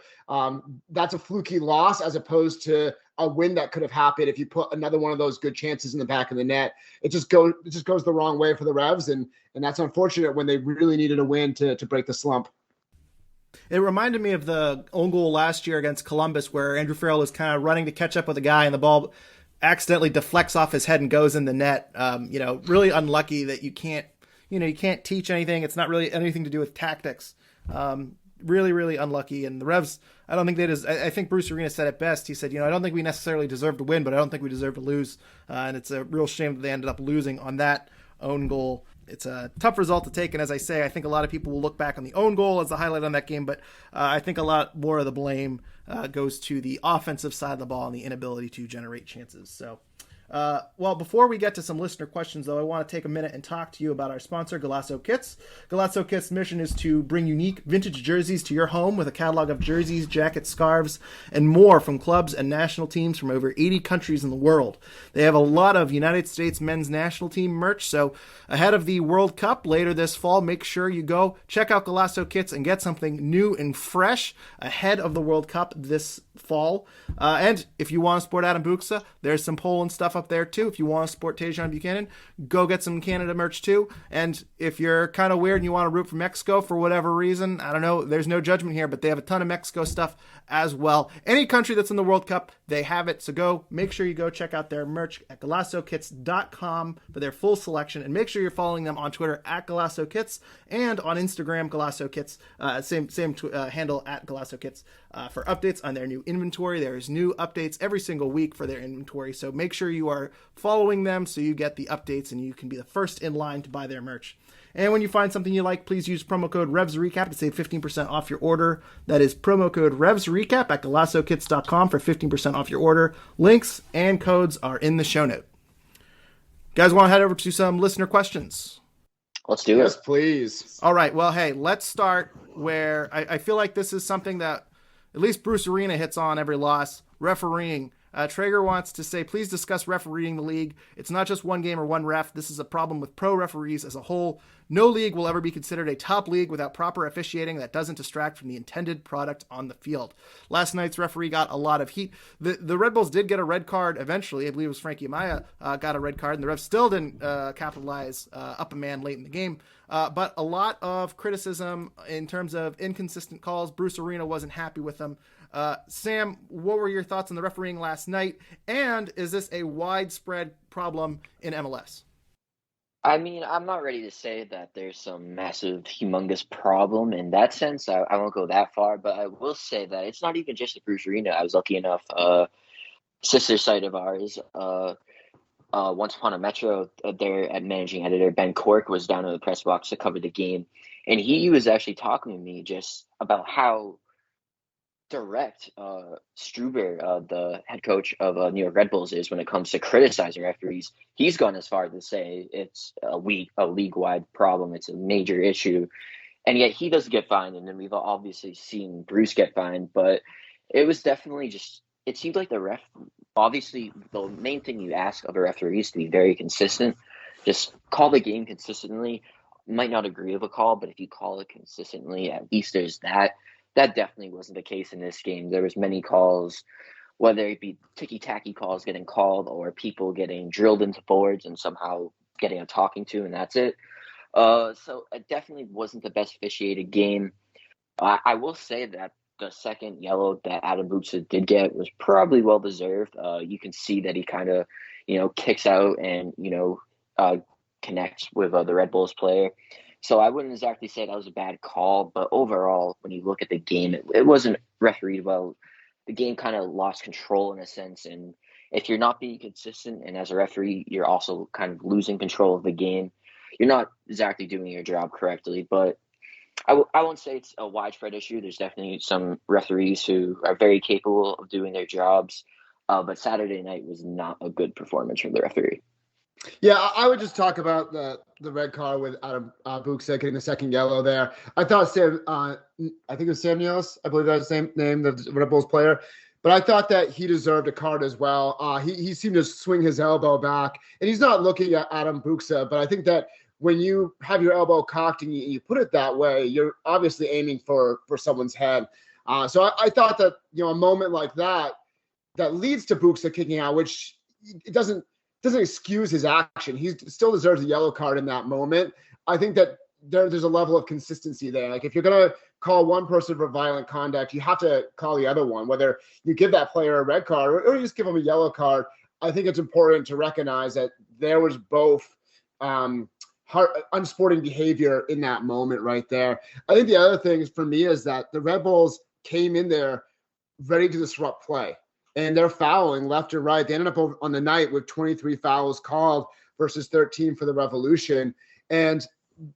That's a fluky loss as opposed to a win that could have happened if you put another one of those good chances in the back of the net. It just goes the wrong way for the Revs, and that's unfortunate when they really needed a win to break the slump. It reminded me of the own goal last year against Columbus, where Andrew Farrell was kind of running to catch up with a guy, and the ball accidentally deflects off his head and goes in the net. Really unlucky that you can't teach anything. It's not really anything to do with tactics. Really, really unlucky. And the Revs, I don't think I think Bruce Arena said it best. He said, I don't think we necessarily deserve to win, but I don't think we deserve to lose. And it's a real shame that they ended up losing on that own goal. It's a tough result to take. And as I say, I think a lot of people will look back on the own goal as the highlight on that game, but I think a lot more of the blame goes to the offensive side of the ball and the inability to generate chances. So, before we get to some listener questions, though, I want to take a minute and talk to you about our sponsor, Golasso Kits. Golasso Kits' mission is to bring unique vintage jerseys to your home with a catalog of jerseys, jackets, scarves, and more from clubs and national teams from over 80 countries in the world. They have a lot of United States men's national team merch, so ahead of the World Cup later this fall, make sure you go check out Golasso Kits and get something new and fresh ahead of the World Cup this fall. And if you want to support Adam Buksa, there's some Poland stuff up there too. If you want to support Tajon Buchanan, go get some Canada merch too. And if you're kind of weird and you want to root for Mexico for whatever reason, I don't know, there's no judgment here, but they have a ton of Mexico stuff as well. Any country that's in the World Cup, they have it. So make sure you go check out their merch at GolassoKits.com for their full selection, and make sure you're following them on Twitter at GolassoKits and on Instagram, GolassoKits, same handle at GolassoKits, for updates on their new inventory. There's new updates every single week for their inventory, so make sure you are following them so you get the updates and you can be the first in line to buy their merch. And when you find something you like, please use promo code RevsRecap to save 15% off your order. That is promo code RevsRecap at GolassoKits.com for 15% off your order. Links and codes are in the show note. Guys, want to head over to some listener questions? Let's do it. Yes, please. All right. Well, hey, let's start where I feel like this is something that at least Bruce Arena hits on every loss. Refereeing. Traeger wants to say, please discuss refereeing the league. It's not just one game or one ref. This is a problem with pro referees as a whole. No league will ever be considered a top league without proper officiating that doesn't distract from the intended product on the field. Last night's referee got a lot of heat. The Red Bulls did get a red card eventually. I believe it was Frankie Amaya got a red card, and the Revs still didn't capitalize up a man late in the game. But a lot of criticism in terms of inconsistent calls. Bruce Arena wasn't happy with them. Sam, what were your thoughts on the refereeing last night? And is this a widespread problem in MLS? I mean, I'm not ready to say that there's some massive, humongous problem in that sense. I won't go that far, but I will say that it's not even just the Bruce Arena. I was lucky enough, sister site of ours, Once Upon a Metro, their managing editor, Ben Cork, was down in the press box to cover the game. And he was actually talking to me just about how direct Struber, the head coach of New York Red Bulls, is when it comes to criticizing referees. He's gone as far as to say it's a league-wide problem. It's a major issue. And yet he doesn't get fined. And then we've obviously seen Bruce get fined. But it was definitely just, it seemed like the ref, obviously the main thing you ask of a referee is to be very consistent. Just call the game consistently. Might not agree with a call, but if you call it consistently, at least there's that. That definitely wasn't the case in this game. There was many calls, whether it be ticky-tacky calls getting called or people getting drilled into boards and somehow getting a talking to, and that's it. So it definitely wasn't the best officiated game. I will say that the second yellow that Adam Buksa did get was probably well-deserved. You can see that he kind of, kicks out and, connects with the Red Bulls player. So I wouldn't exactly say that was a bad call, but overall, when you look at the game, it wasn't refereed well. The game kind of lost control in a sense, and if you're not being consistent, and as a referee, you're also kind of losing control of the game, you're not exactly doing your job correctly. But I won't say it's a widespread issue. There's definitely some referees who are very capable of doing their jobs, but Saturday night was not a good performance from the referee. Yeah, I would just talk about the red card with Adam Buksa getting the second yellow there. I thought I think it was Sam Nealis, I believe that's the same name, the Red Bulls player. But I thought that he deserved a card as well. He seemed to swing his elbow back, and he's not looking at Adam Buksa, but I think that when you have your elbow cocked and you put it that way, you're obviously aiming for someone's head. So I thought that, a moment like that leads to Buksa kicking out, which it doesn't excuse his action. He still deserves a yellow card in that moment. I think that there's a level of consistency there. Like if you're going to call one person for violent conduct, you have to call the other one, whether you give that player a red card or you just give him a yellow card. I think it's important to recognize that there was both unsporting behavior in that moment right there. I think the other thing for me is that the Red Bulls came in there ready to disrupt play. And they're fouling left or right. They ended up on the night with 23 fouls called versus 13 for the Revolution. And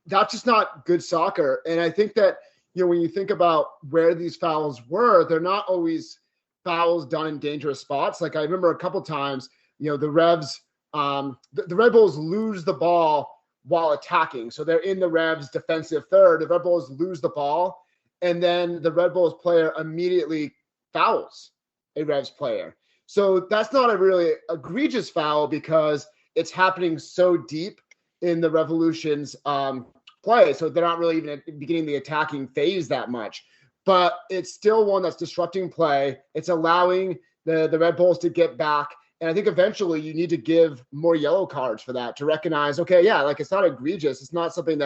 that's just not good soccer. And I think that, when you think about where these fouls were, they're not always fouls done in dangerous spots. Like I remember a couple times, the Revs, the Red Bulls lose the ball while attacking. So they're in the Revs defensive third. The Red Bulls lose the ball. And then the Red Bulls player immediately fouls a Revs player. So that's not a really egregious foul because it's happening so deep in the Revolution's play. So they're not really even beginning the attacking phase that much. But it's still one that's disrupting play. It's allowing the Red Bulls to get back. And I think eventually you need to give more yellow cards for that to recognize, okay, yeah, like it's not egregious. It's not something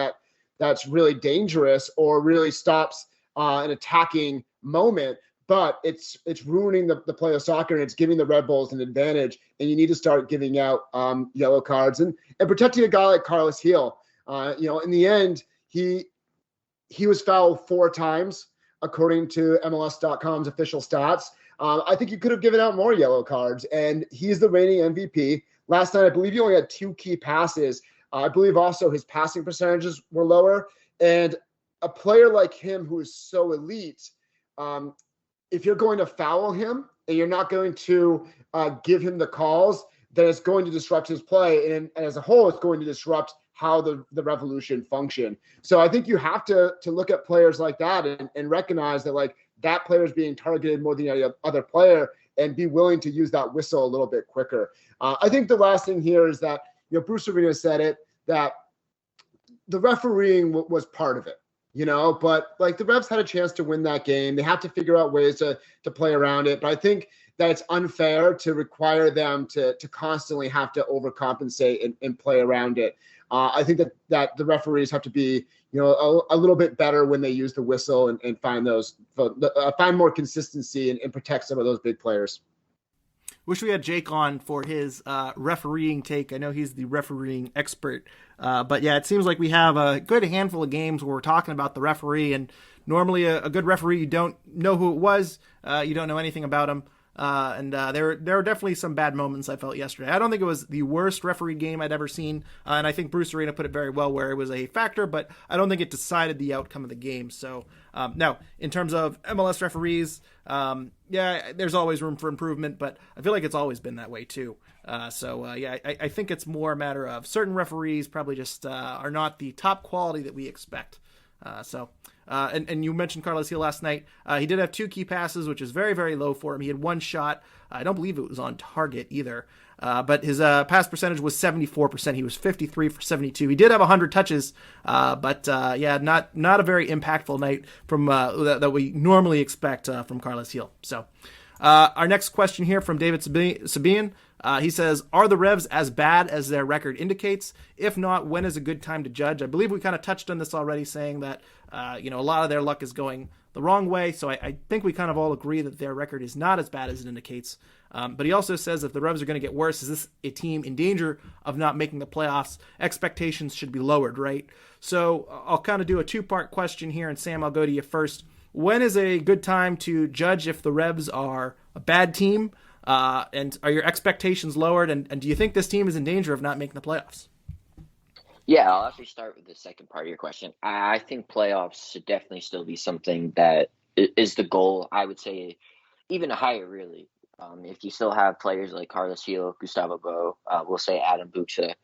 that's really dangerous or really stops an attacking moment. But it's ruining the play of soccer, and it's giving the Red Bulls an advantage. And you need to start giving out yellow cards and protecting a guy like Carlos Heel. In the end, he was fouled 4 times according to MLS.com's official stats. I think you could have given out more yellow cards, and he's the reigning MVP. Last night, I believe he only had 2 key passes. I believe also his passing percentages were lower. And a player like him who is so elite, if you're going to foul him and you're not going to give him the calls, then it's going to disrupt his play. And as a whole, it's going to disrupt how the Revolution function. So I think you have to look at players like that and recognize that like that player is being targeted more than any other player and be willing to use that whistle a little bit quicker. I think the last thing here is that, Bruce Arena said it, that the refereeing was part of it, but like the Revs had a chance to win that game. They have to figure out ways to play around it. But I think that it's unfair to require them to constantly have to overcompensate and play around it. I think that the referees have to be, a little bit better when they use the whistle and find more consistency and protect some of those big players. Wish we had Jake on for his refereeing take. I know he's the refereeing expert. But yeah, it seems like we have a good handful of games where we're talking about the referee, and normally a good referee, you don't know who it was. You don't know anything about him. There were definitely some bad moments I felt yesterday. I don't think it was the worst referee game I'd ever seen. And I think Bruce Arena put it very well where it was a factor, but I don't think it decided the outcome of the game. So now, in terms of MLS referees, there's always room for improvement, but I feel like it's always been that way too. I think it's more a matter of certain referees probably just are not the top quality that we expect. And you mentioned Carlos Hill last night. He did have 2 key passes, which is very, very low for him. He had 1 shot. I don't believe it was on target either. But his pass percentage was 74%. He was 53 for 72. He did have 100 touches, but not a very impactful night from that we normally expect from Carlos Hill. So our next question here from David Sabian. He says, are the Revs as bad as their record indicates? If not, when is a good time to judge? I believe we kind of touched on this already, saying that a lot of their luck is going the wrong way. So I think we kind of all agree that their record is not as bad as it indicates. But he also says if the Revs are going to get worse, is this a team in danger of not making the playoffs? Expectations should be lowered, right? So I'll kind of do a 2-part question here. And Sam, I'll go to you first. When is a good time to judge if the Revs are a bad team? And are your expectations lowered? And do you think this team is in danger of not making the playoffs? Yeah, I'll actually start with the second part of your question. I think playoffs should definitely still be something that is the goal. I would say even higher, really. If you still have players like Carlos Hill, Gustavo Bo, we'll say Adam Bucha,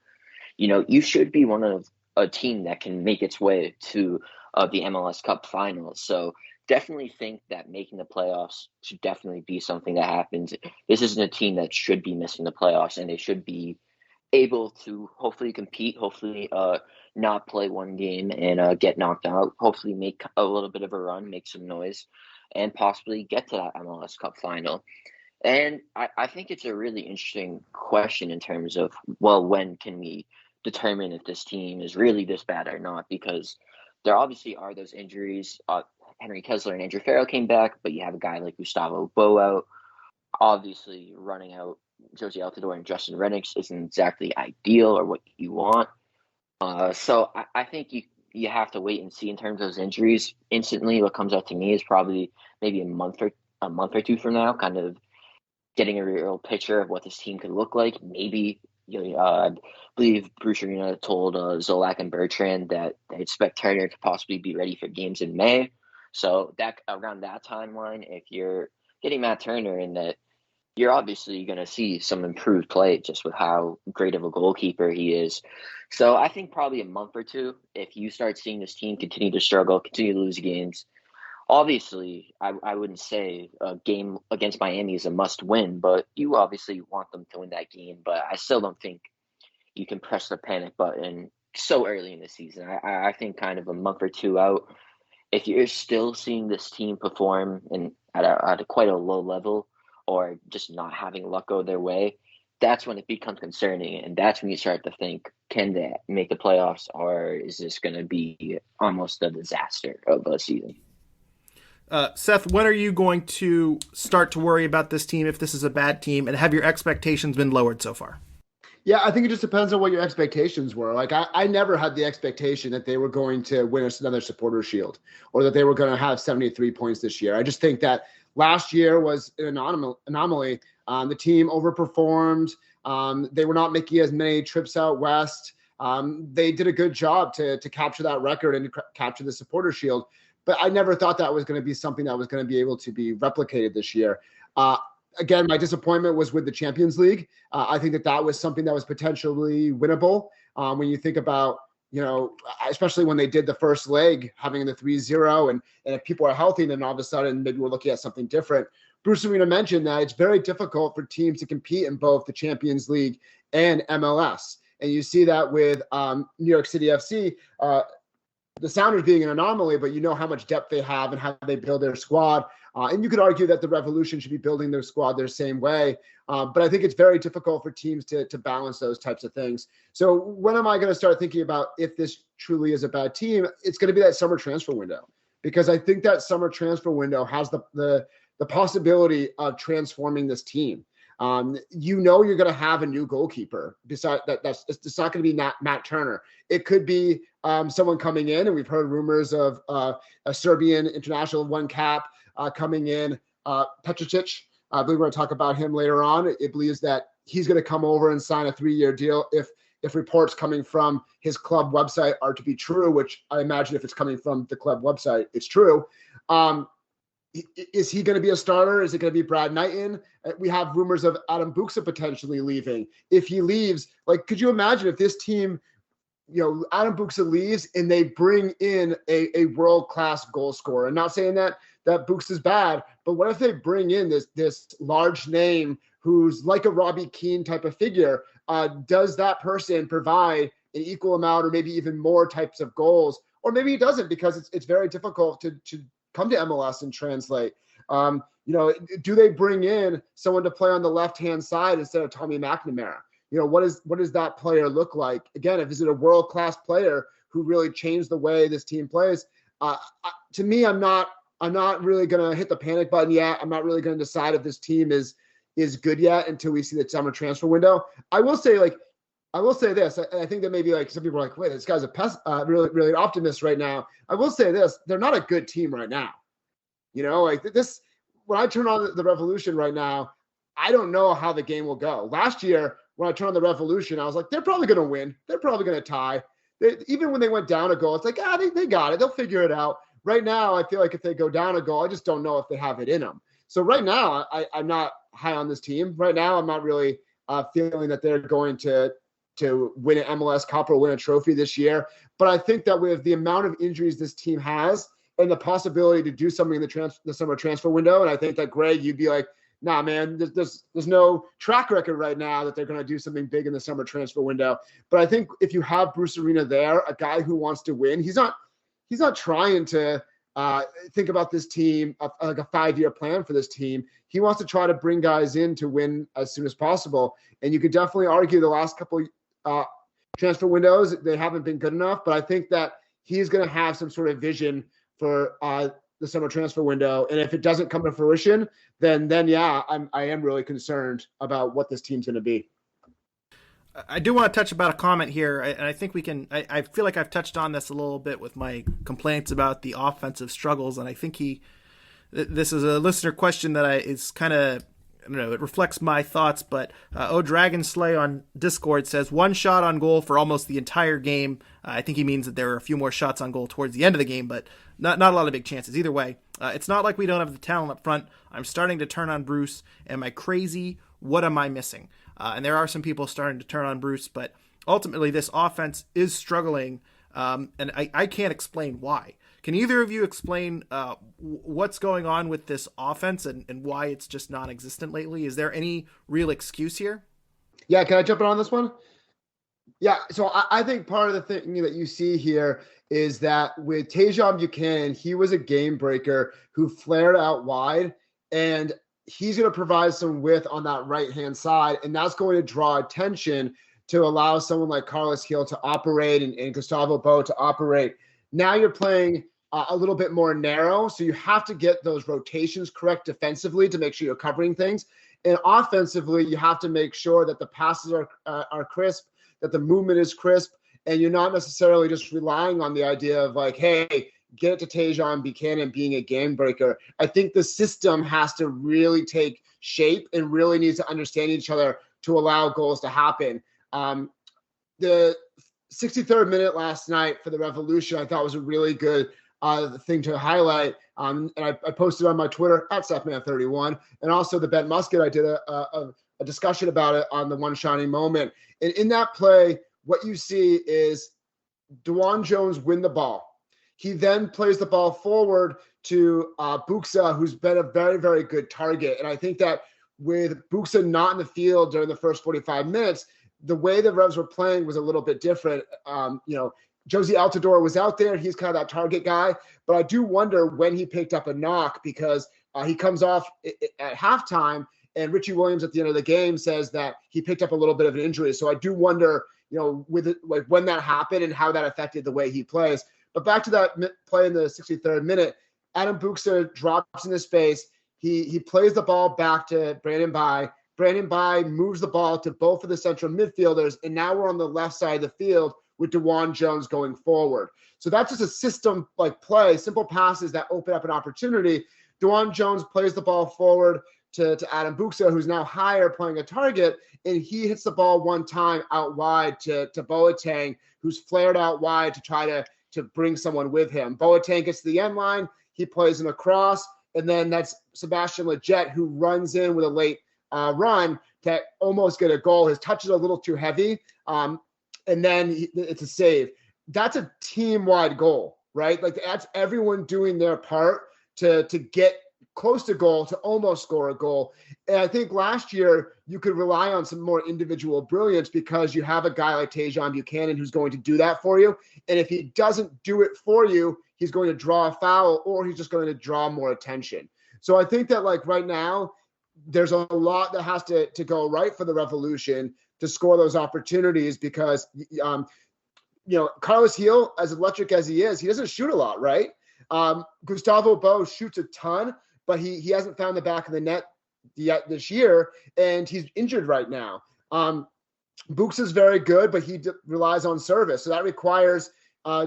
you should be one of a team that can make its way to the MLS Cup Finals. So definitely think that making the playoffs should definitely be something that happens. This isn't a team that should be missing the playoffs, and they should be able to hopefully compete, hopefully not play one game and get knocked out, hopefully make a little bit of a run, make some noise, and possibly get to that MLS Cup final. And I think it's a really interesting question in terms of, well, when can we determine if this team is really this bad or not? Because there obviously are those injuries. Henry Kessler and Andrew Farrell came back, but you have a guy like Gustavo Bo out. Obviously, running out Josie Altidore and Justin Rennicks isn't exactly ideal or what you want. So I think you have to wait and see in terms of those injuries. Instantly, what comes out to me is probably maybe a month or 2 from now, kind of getting a real picture of what this team could look like. Maybe I believe Bruce Arena told Zolak and Bertrand that they expect Turner to possibly be ready for games in May. So that around that timeline, if you're getting Matt Turner in that, you're obviously going to see some improved play just with how great of a goalkeeper he is. So I think probably a month or 2, if you start seeing this team continue to struggle, continue to lose games. Obviously, I wouldn't say a game against Miami is a must win, but you obviously want them to win that game. But I still don't think you can press the panic button so early in the season. I think kind of a month or 2 out, if you're still seeing this team perform at a quite a low level or just not having luck go their way, that's when it becomes concerning. And that's when you start to think, can they make the playoffs, or is this going to be almost a disaster of a season? Seth, when are you going to start to worry about this team if this is a bad team, and have your expectations been lowered so far? Yeah, I think it just depends on what your expectations were. Like, I never had the expectation that they were going to win another Supporters' Shield or that they were going to have 73 points this year. I just think that last year was an anomaly. The team overperformed. They were not making as many trips out west. They did a good job to capture that record and to capture the Supporters' Shield. But I never thought that was going to be something that was going to be able to be replicated this year. Again, my disappointment was with the Champions League. I think that was something that was potentially winnable. When you think about, especially when they did the first leg, having the 3-0, and if people are healthy, then all of a sudden maybe we're looking at something different. Bruce Arena mentioned that it's very difficult for teams to compete in both the Champions League and MLS. And you see that with New York City FC, the Sounders being an anomaly, but you know how much depth they have and how they build their squad. And you could argue that the Revolution should be building their squad their same way. But I think it's very difficult for teams to balance those types of things. So when am I going to start thinking about if this truly is a bad team? It's going to be that summer transfer window, because I think that summer transfer window has the possibility of transforming this team. You're going to have a new goalkeeper. Besides that, it's not going to be Matt Turner. It could be someone coming in, and we've heard rumors of a Serbian international one cap coming in, Petrovic. I believe we're going to talk about him later on. It believes that he's going to come over and sign a 3-year deal if reports coming from his club website are to be true, which I imagine if it's coming from the club website, it's true. Is he going to be a starter? Is it going to be Brad Knighton? We have rumors of Adam Buksa potentially leaving. If he leaves, could you imagine if this team, Adam Buksa leaves and they bring in a world-class goal scorer? I'm not saying that Buksa is bad, but what if they bring in this large name who's like a Robbie Keane type of figure? Does that person provide an equal amount or maybe even more types of goals? Or maybe he doesn't, because it's very difficult to come to MLS and translate. Do they bring in someone to play on the left-hand side instead of Tommy McNamara? What does that player look like? Again, is it a world-class player who really changed the way this team plays? To me, I'm not really going to hit the panic button yet. I'm not really going to decide if this team is good yet until we see the summer transfer window. I will say this. I think that maybe some people are like, wait, this guy's a really, really optimist right now. I will say this. They're not a good team right now. This, when I turn on the Revolution right now, I don't know how the game will go. Last year, when I turned on the Revolution, I was like, they're probably going to win. They're probably going to tie. Even when they went down a goal, it's like, they got it. They'll figure it out. Right now, I feel like if they go down a goal, I just don't know if they have it in them. So right now, I'm not high on this team. Right now, I'm not really feeling that they're going to win an MLS Cup or win a trophy this year. But I think that with the amount of injuries this team has and the possibility to do something in the summer transfer window, and I think that, Greg, you'd be like, nah, man, there's no track record right now that they're going to do something big in the summer transfer window. But I think if you have Bruce Arena there, a guy who wants to win, he's not trying to think about this team, like a 5-year plan for this team. He wants to try to bring guys in to win as soon as possible. And you could definitely argue the last couple transfer windows, they haven't been good enough. But I think that he's going to have some sort of vision for the summer transfer window. And if it doesn't come to fruition, then yeah, I am really concerned about what this team's going to be. I do want to touch about a comment here, and I think we can. I feel like I've touched on this a little bit with my complaints about the offensive struggles, and I think this is a listener question that is kind of, I don't know, it reflects my thoughts. But Dragon Slay on Discord says 1 shot on goal for almost the entire game. I think he means that there were a few more shots on goal towards the end of the game, but not a lot of big chances. Either way, it's not like we don't have the talent up front. I'm starting to turn on Bruce. Am I crazy? What am I missing? And there are some people starting to turn on Bruce, but ultimately this offense is struggling, and I can't explain why. Can either of you explain what's going on with this offense and why it's just non-existent lately? Is there any real excuse here? Yeah, can I jump in on this one? Yeah, so I think part of the thing that you see here is that with Tajon Buchanan, he was a game breaker who flared out wide, and he's going to provide some width on that right-hand side, and that's going to draw attention to allow someone like Carlos Gil to operate and Gustavo Bo to operate. Now you're playing a little bit more narrow, so you have to get those rotations correct defensively to make sure you're covering things. And offensively, you have to make sure that the passes are crisp, that the movement is crisp, and you're not necessarily just relying on the idea of like, hey, get it to Tajon Buchanan being a game breaker. I think the system has to really take shape and really needs to understand each other to allow goals to happen. The 63rd minute last night for the Revolution, I thought was a really good thing to highlight. And I posted on my Twitter at SethMan31, and also the Bet Musket. I did a discussion about it on the One Shining Moment. And in that play, what you see is DeJuan Jones win the ball. He then plays the ball forward to Buksa, who's been a very, very good target. And I think that with Buksa not in the field during the first 45 minutes, the way the Revs were playing was a little bit different. Josie Altidore was out there. He's kind of that target guy. But I do wonder when he picked up a knock, because he comes off at halftime, and Richie Williams at the end of the game says that he picked up a little bit of an injury. So I do wonder, with it, like when that happened and how that affected the way he plays. But back to that play in the 63rd minute, Adam Buksa drops into space. He plays the ball back to Brandon Bye. Brandon Bye moves the ball to both of the central midfielders, and now we're on the left side of the field with DeJuan Jones going forward. So that's just a system like play, simple passes that open up an opportunity. DeJuan Jones plays the ball forward to Adam Buksa, who's now higher playing a target, and he hits the ball one time out wide to Boateng, who's flared out wide to try to bring someone with him. Boateng gets to the end line, he plays him across, and then that's Sebastian Lletget, who runs in with a late run to almost get a goal. His touch is a little too heavy, and then it's a save. That's a team-wide goal, right? Like, that's everyone doing their part to get close to goal, to almost score a goal. And I think last year you could rely on some more individual brilliance because you have a guy like Tajon Buchanan who's going to do that for you. And if he doesn't do it for you, he's going to draw a foul, or he's just going to draw more attention. So I think that, like, right now, there's a lot that has to go right for the Revolution to score those opportunities, because Carlos Gil, as electric as he is, he doesn't shoot a lot, right? Gustavo Bo shoots a ton, but he hasn't found the back of the net yet this year, and he's injured right now. Books is very good, but he relies on service. So that requires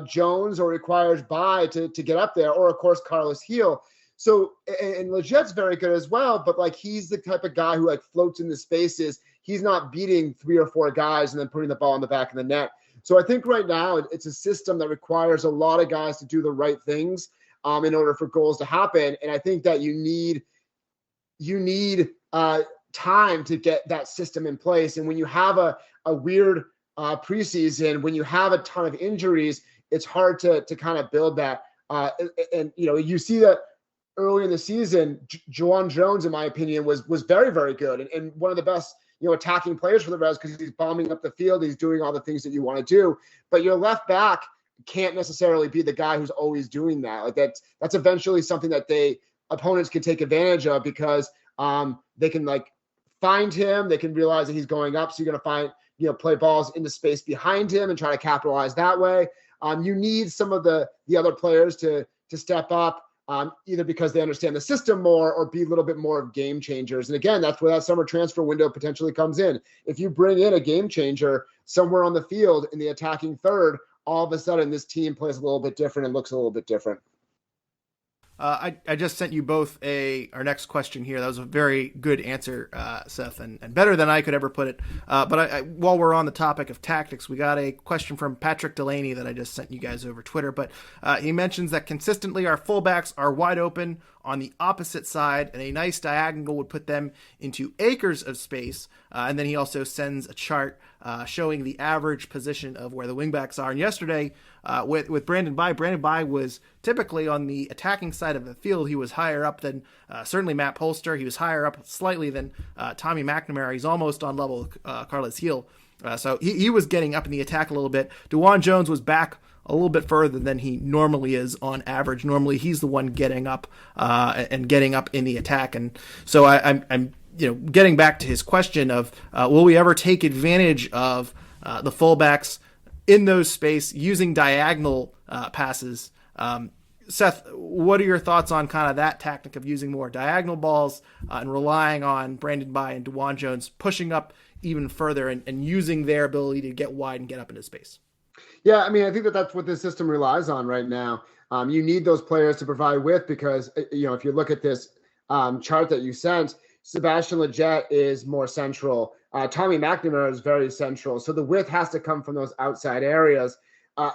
Jones, or requires Bye to get up there, or, of course, Carlos Gil. So, and Lletget's very good as well, but, like, he's the type of guy who, like, floats in the spaces. He's not beating 3 or 4 guys and then putting the ball in the back of the net. So I think right now it's a system that requires a lot of guys to do the right things in order for goals to happen. And I think that you need time to get that system in place. And when you have a weird preseason, when you have a ton of injuries, it's hard to kind of build that. You see that early in the season, DeJuan Jones, in my opinion, was very, very good and one of the best attacking players for the Revs, because he's bombing up the field. He's doing all the things that you want to do. But your left back can't necessarily be the guy who's always doing that. Like, that's eventually something that opponents can take advantage of, because they can, like, find him. They can realize that he's going up. So you're going to play balls into space behind him and try to capitalize that way. You need some of the other players to step up. Either because they understand the system more, or be a little bit more of game changers. And again, that's where that summer transfer window potentially comes in. If you bring in a game changer somewhere on the field in the attacking third, all of a sudden this team plays a little bit different and looks a little bit different. I just sent you both our next question here. That was a very good answer, Seth, and better than I could ever put it. But while we're on the topic of tactics, we got a question from Patrick Delaney that I just sent you guys over Twitter. But he mentions that consistently our fullbacks are wide open on the opposite side, and a nice diagonal would put them into acres of space. And then he also sends a chart showing the average position of where the wingbacks are. And yesterday, with Brandon Bye was typically on the attacking side of the field. He was higher up than certainly Matt Polster. He was higher up slightly than Tommy McNamara. He's almost on level with Carlos Gil. So he was getting up in the attack a little bit. DeJuan Jones was back a little bit further than he normally is on average. Normally he's the one getting up and getting up in the attack. And so I'm getting back to his question of will we ever take advantage of the fullbacks in those space using diagonal passes? Seth, what are your thoughts on kind of that tactic of using more diagonal balls and relying on Brandon Bye and DeJuan Jones pushing up even further and using their ability to get wide and get up into space? Yeah, I mean, I think that's what this system relies on right now. You need those players to provide width, because, if you look at this chart that you sent, Sebastian Lletget is more central. Tommy McNamara is very central. So the width has to come from those outside areas. I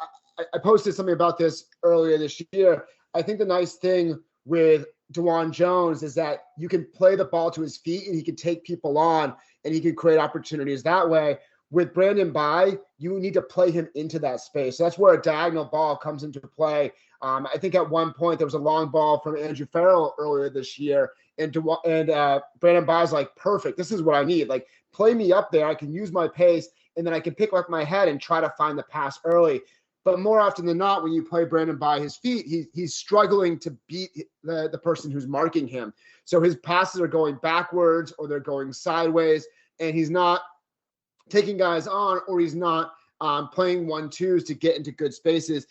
posted something about this earlier this year. I think the nice thing with DeJuan Jones is that you can play the ball to his feet and he can take people on and he can create opportunities that way. With Brandon Bye, you need to play him into that space. So that's where a diagonal ball comes into play. I think at one point there was a long ball from Andrew Farrell earlier this year, and Brandon Bye's like, perfect. This is what I need. Like, play me up there. I can use my pace, and then I can pick up my head and try to find the pass early. But more often than not, when you play Brandon by his feet, he's struggling to beat the person who's marking him. So his passes are going backwards or they're going sideways, and he's not taking guys on, or he's not playing 1-2s to get into good spaces.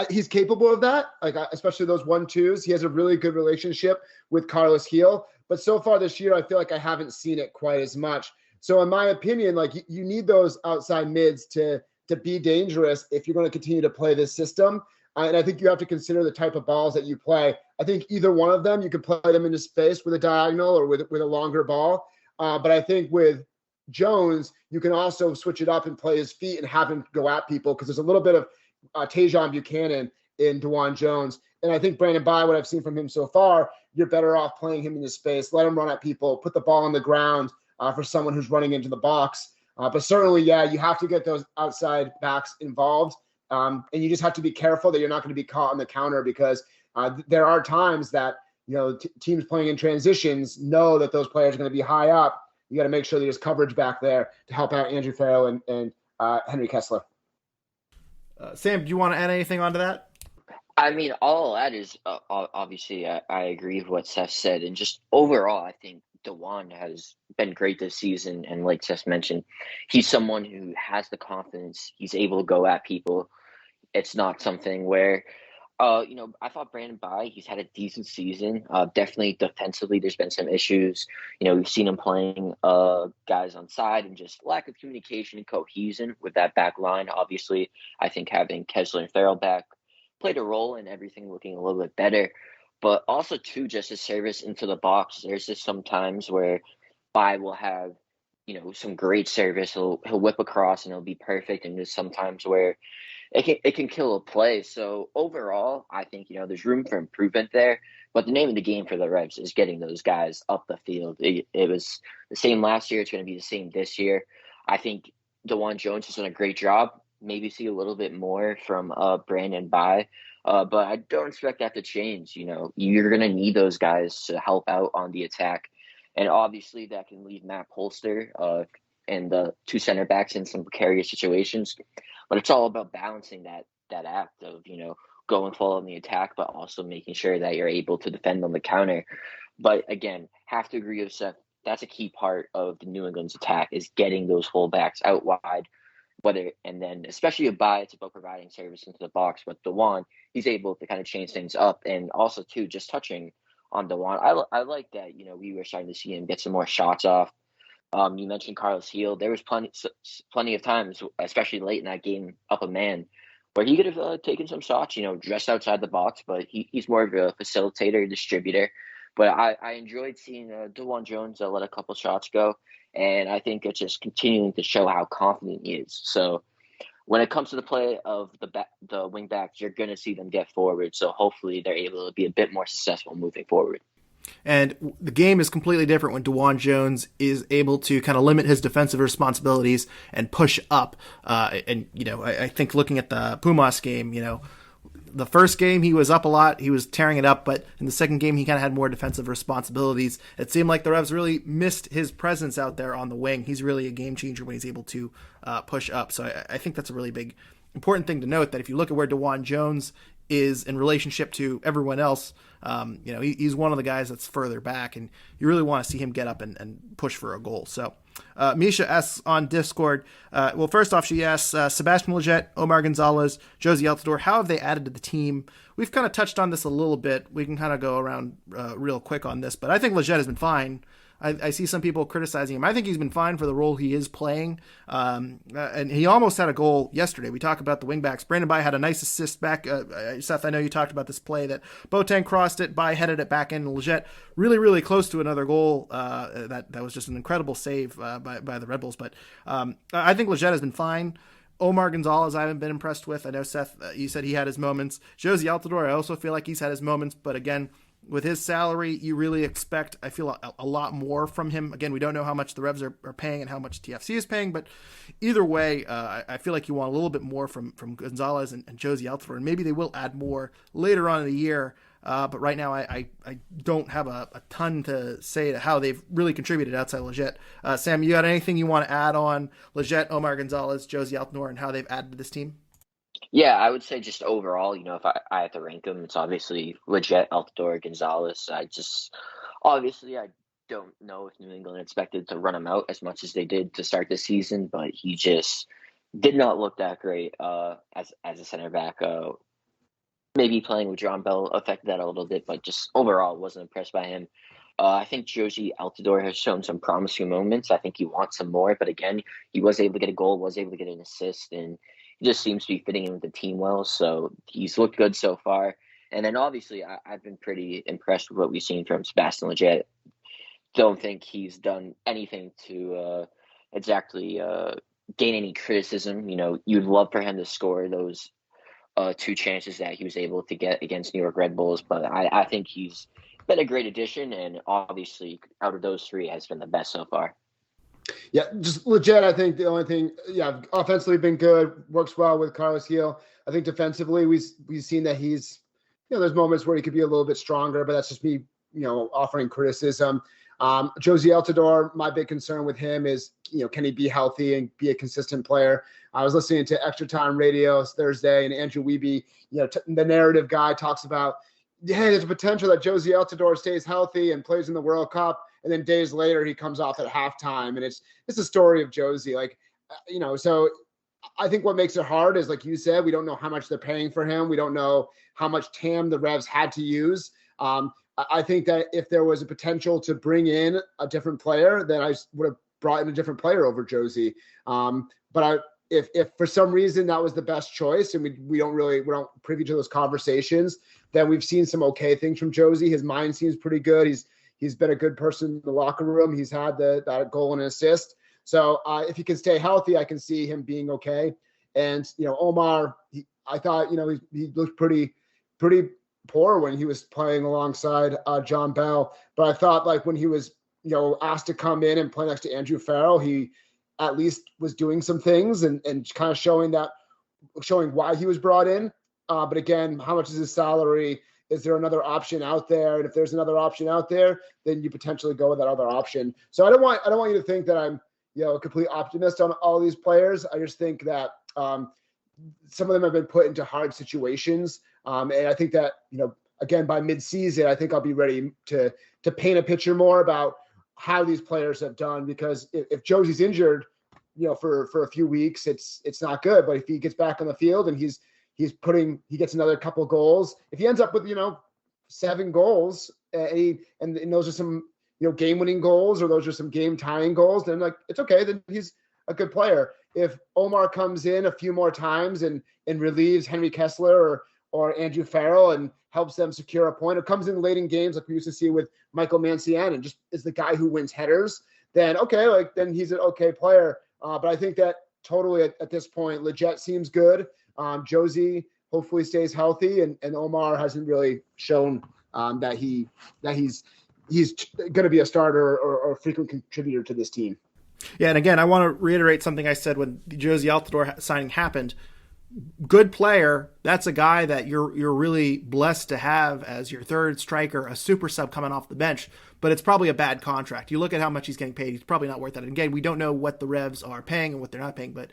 He's capable of that, like especially those 1-2s. He has a really good relationship with Carlos Heel, but so far this year, I feel like I haven't seen it quite as much. So in my opinion, like you need those outside mids to be dangerous if you're going to continue to play this system. And I think you have to consider the type of balls that you play. I think either one of them, you could play them into space with a diagonal or with a longer ball. But I think with Jones, you can also switch it up and play his feet and have him go at people, because there's a little bit of Tajon Buchanan in DeJuan Jones. And I think Brandon By, what I've seen from him so far, you're better off playing him into space, let him run at people, put the ball on the ground for someone who's running into the box. But certainly, yeah, you have to get those outside backs involved. And you just have to be careful that you're not going to be caught on the counter, because there are times that, teams playing in transitions know that those players are going to be high up. You got to make sure there's coverage back there to help out Andrew Farrell and Henry Kessler. Sam, do you want to add anything onto that? I mean, all that is obviously I agree with what Seth said, and just overall, I think DeJuan has been great this season, and like Seth mentioned, he's someone who has the confidence. He's able to go at people. It's not something where, I thought Brandon By, he's had a decent season. Definitely defensively, there's been some issues. We've seen him playing guys on side and just lack of communication and cohesion with that back line. Obviously, I think having Kessler and Farrell back played a role in everything looking a little bit better. But also, too, just his service into the box. There's just some times where By will have, some great service. He'll whip across and it'll be perfect. And there's sometimes where it can kill a play. So overall, I think, there's room for improvement there. But the name of the game for the Revs is getting those guys up the field. It was the same last year. It's going to be the same this year. I think DeJuan Jones has done a great job. Maybe see a little bit more from Brandon By. But I don't expect that to change. You're going to need those guys to help out on the attack. And obviously that can leave Matt Polster and the two center backs in some precarious situations. But it's all about balancing that act of, going full on the attack, but also making sure that you're able to defend on the counter. But again, have to agree with Seth. That's a key part of the New England's attack, is getting those fullbacks out wide. And then especially a By, it's about providing service into the box. But DeJuan, he's able to kind of change things up. And also, too, just touching on DeJuan, I like that, we were starting to see him get some more shots off. You mentioned Carlos Heel. There was plenty of times, especially late in that game, up a man, where he could have taken some shots, just outside the box. But he's more of a facilitator, distributor. But I enjoyed seeing DeJuan Jones let a couple shots go. And I think it's just continuing to show how confident he is. So when it comes to the play of the wing backs, you're going to see them get forward. So hopefully they're able to be a bit more successful moving forward. And the game is completely different when DeJuan Jones is able to kind of limit his defensive responsibilities and push up. I think looking at the Pumas game, the first game he was up a lot, he was tearing it up, but in the second game he kind of had more defensive responsibilities. It seemed like the Revs really missed his presence out there on the wing. He's really a game changer when he's able to push up. So I think that's a really big, important thing to note, that if you look at where DeJuan Jones is in relationship to everyone else, he's one of the guys that's further back, and you really want to see him get up and push for a goal. So Misha asks on Discord, first off, she asks, Sebastian Lletget, Omar Gonzalez, Josie Altidore, how have they added to the team? We've kind of touched on this a little bit. We can kind of go around real quick on this, but I think Lletget has been fine. I see some people criticizing him. I think he's been fine for the role he is playing. And he almost had a goal yesterday. We talk about the wingbacks. Brandon By had a nice assist back. Seth, I know you talked about this play that Boateng crossed it, By headed it back in. Lletget really, really close to another goal. That was just an incredible save by the Red Bulls. But I think Lletget has been fine. Omar Gonzalez, I haven't been impressed with. I know, Seth, you said he had his moments. Josie Altidore, I also feel like he's had his moments. But again, with his salary, you really expect, I feel, a lot more from him. Again, we don't know how much the Revs are paying and how much TFC is paying, but either way, I feel like you want a little bit more from Gonzalez and Josie Altidore, and maybe they will add more later on in the year But right now, I don't have a ton to say to how they've really contributed outside Lletget. Sam, you got anything you want to add on Lletget, Omar Gonzalez, Josie Altidore, and how they've added to this team? Yeah, I would say just overall, if I had to rank them, it's obviously Lletget, Altidore, Gonzalez. Obviously, I don't know if New England expected to run him out as much as they did to start the season, but he just did not look that great as a center back. Maybe playing with John Bell affected that a little bit, but just overall wasn't impressed by him. I think Djordje Petrovic has shown some promising moments. I think he wants some more, but again, he was able to get a goal, was able to get an assist, and he just seems to be fitting in with the team well. So he's looked good so far. And then obviously, I've been pretty impressed with what we've seen from Sebastian Lletget. Don't think he's done anything to exactly gain any criticism. You'd love for him to score those 2 chances that he was able to get against New York Red Bulls, but I think he's been a great addition, and obviously out of those 3 has been the best so far. Yeah, just Lletget, I think the only thing, offensively been good, works well with Carlos Gil. I think defensively we've seen that he's, there's moments where he could be a little bit stronger, but that's just me, offering criticism. Josie Altidore, my big concern with him is, can he be healthy and be a consistent player? I was listening to Extra Time Radio Thursday, and Andrew Wiebe, the narrative guy, talks about, hey, there's a potential that Josie Altidore stays healthy and plays in the World Cup, and then days later he comes off at halftime, and it's a story of Josie. So I think what makes it hard is, like you said, we don't know how much they're paying for him. We don't know how much TAM the Revs had to use. I think that if there was a potential to bring in a different player, then I would have brought in a different player over Josie. But if for some reason that was the best choice, and we don't privy to those conversations, then we've seen some okay things from Josie. His mind seems pretty good. He's been a good person in the locker room. He's had that goal and assist. So if he can stay healthy, I can see him being okay. And Omar, I thought he looked pretty poor when he was playing alongside John Bell. But I thought, like, when he was asked to come in and play next to Andrew Farrell, he at least was doing some things and kind of showing why he was brought in. But again, how much is his salary? Is there another option out there? And if there's another option out there, then you potentially go with that other option. So I don't want you to think that I'm a complete optimist on all these players. I just think that some of them have been put into hard situations. And I think that, again, by mid-season, I think I'll be ready to paint a picture more about how these players have done, because if Josie's injured, for a few weeks, it's not good. But if he gets back on the field and he gets another couple goals, if he ends up with 7 goals and those are some game-winning goals, or those are some game-tying goals, then it's okay. Then he's a good player. If Omar comes in a few more times and relieves Henry Kessler or Andrew Farrell and helps them secure a point, or comes in late in games like we used to see with Michael Mancienne and just is the guy who wins headers, then okay, then he's an okay player. But I think that totally at this point, Lletget seems good. Josie hopefully stays healthy, and Omar hasn't really shown that he's going to be a starter or a frequent contributor to this team. Yeah, and again, I want to reiterate something I said when the Josie Altidore signing happened. Good player. That's a guy that you're really blessed to have as your third striker, a super sub coming off the bench. But it's probably a bad contract. You look at how much he's getting paid; he's probably not worth that. And again, we don't know what the Revs are paying and what they're not paying. But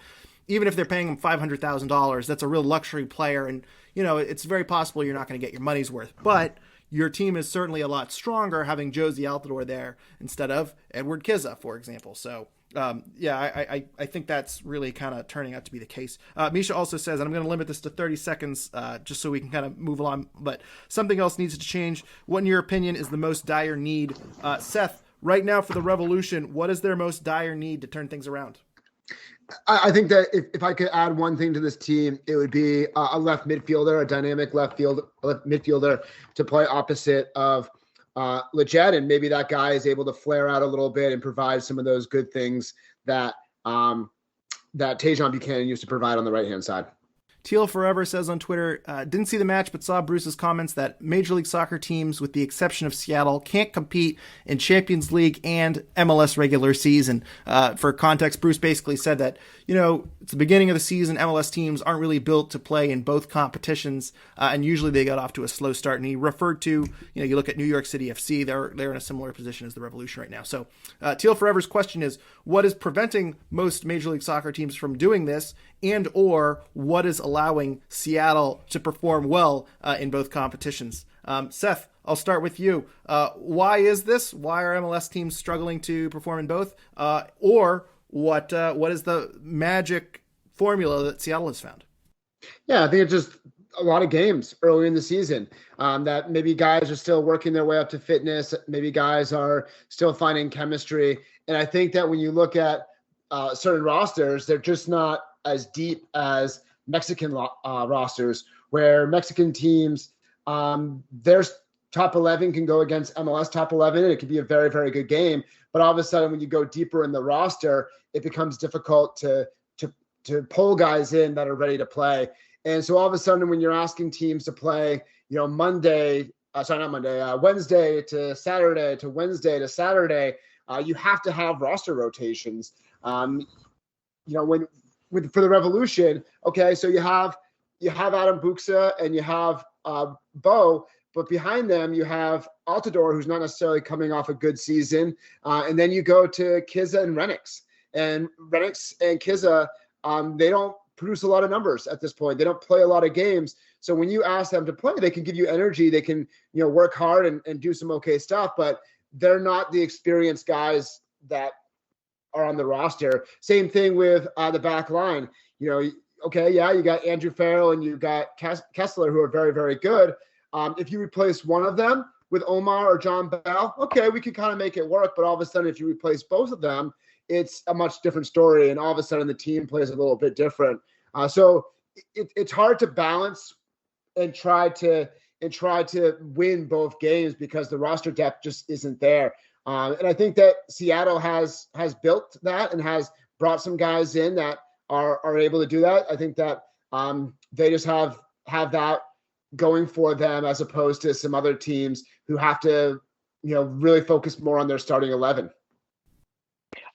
even if they're paying him $500,000, that's a real luxury player, and it's very possible you're not going to get your money's worth. But your team is certainly a lot stronger having Josie Altidore there instead of Edward Kizza, for example. So. I think that's really kind of turning out to be the case. Misha also says, and I'm going to limit this to 30 seconds just so we can kind of move along, but something else needs to change. What, in your opinion, is the most dire need? Seth, right now for the Revolution, what is their most dire need to turn things around? I think that if I could add one thing to this team, it would be a left midfielder, a dynamic left midfielder to play opposite of Lletget, and maybe that guy is able to flare out a little bit and provide some of those good things that Tajon Buchanan used to provide on the right-hand side. Teal Forever says on Twitter, didn't see the match but saw Bruce's comments that Major League Soccer teams, with the exception of Seattle, can't compete in Champions League and MLS regular season. For context, Bruce basically said that, it's the beginning of the season, MLS teams aren't really built to play in both competitions, and usually they got off to a slow start. And he referred to, you look at New York City FC, they're in a similar position as the Revolution right now. So Teal Forever's question is, what is preventing most Major League Soccer teams from doing this, and or what is allowing Seattle to perform well in both competitions? Seth, I'll start with you. Why is this? Why are MLS teams struggling to perform in both? Or what is the magic formula that Seattle has found? Yeah, I think it's just a lot of games early in the season that maybe guys are still working their way up to fitness. Maybe guys are still finding chemistry. And I think that when you look at certain rosters, they're just not as deep as Mexican rosters, where Mexican teams, their top 11 can go against MLS top 11, and it can be a very, very good game. But all of a sudden, when you go deeper in the roster, it becomes difficult to pull guys in that are ready to play. And so all of a sudden, when you're asking teams to play, Wednesday to Saturday to Wednesday to Saturday, you have to have roster rotations. For the Revolution, okay, so you have Adam Buxa and you have Bo, but behind them you have Altidore, who's not necessarily coming off a good season, and then you go to Kizza and Renix. And Renix and Kizza, they don't produce a lot of numbers at this point. They don't play a lot of games. So when you ask them to play, they can give you energy. They can, work hard and do some okay stuff, but they're not the experienced guys that are on the roster. Same thing with the back line. You got Andrew Farrell and you got Kessler, who are very, very good. If you replace one of them with Omar or John Bell, okay, we can kind of make it work. But all of a sudden, if you replace both of them, it's a much different story. And all of a sudden, the team plays a little bit different. So it's hard to balance and try to win both games because the roster depth just isn't there. And I think that Seattle has built that and has brought some guys in that are able to do that. I think that they just have that going for them as opposed to some other teams who have to, really focus more on their starting 11.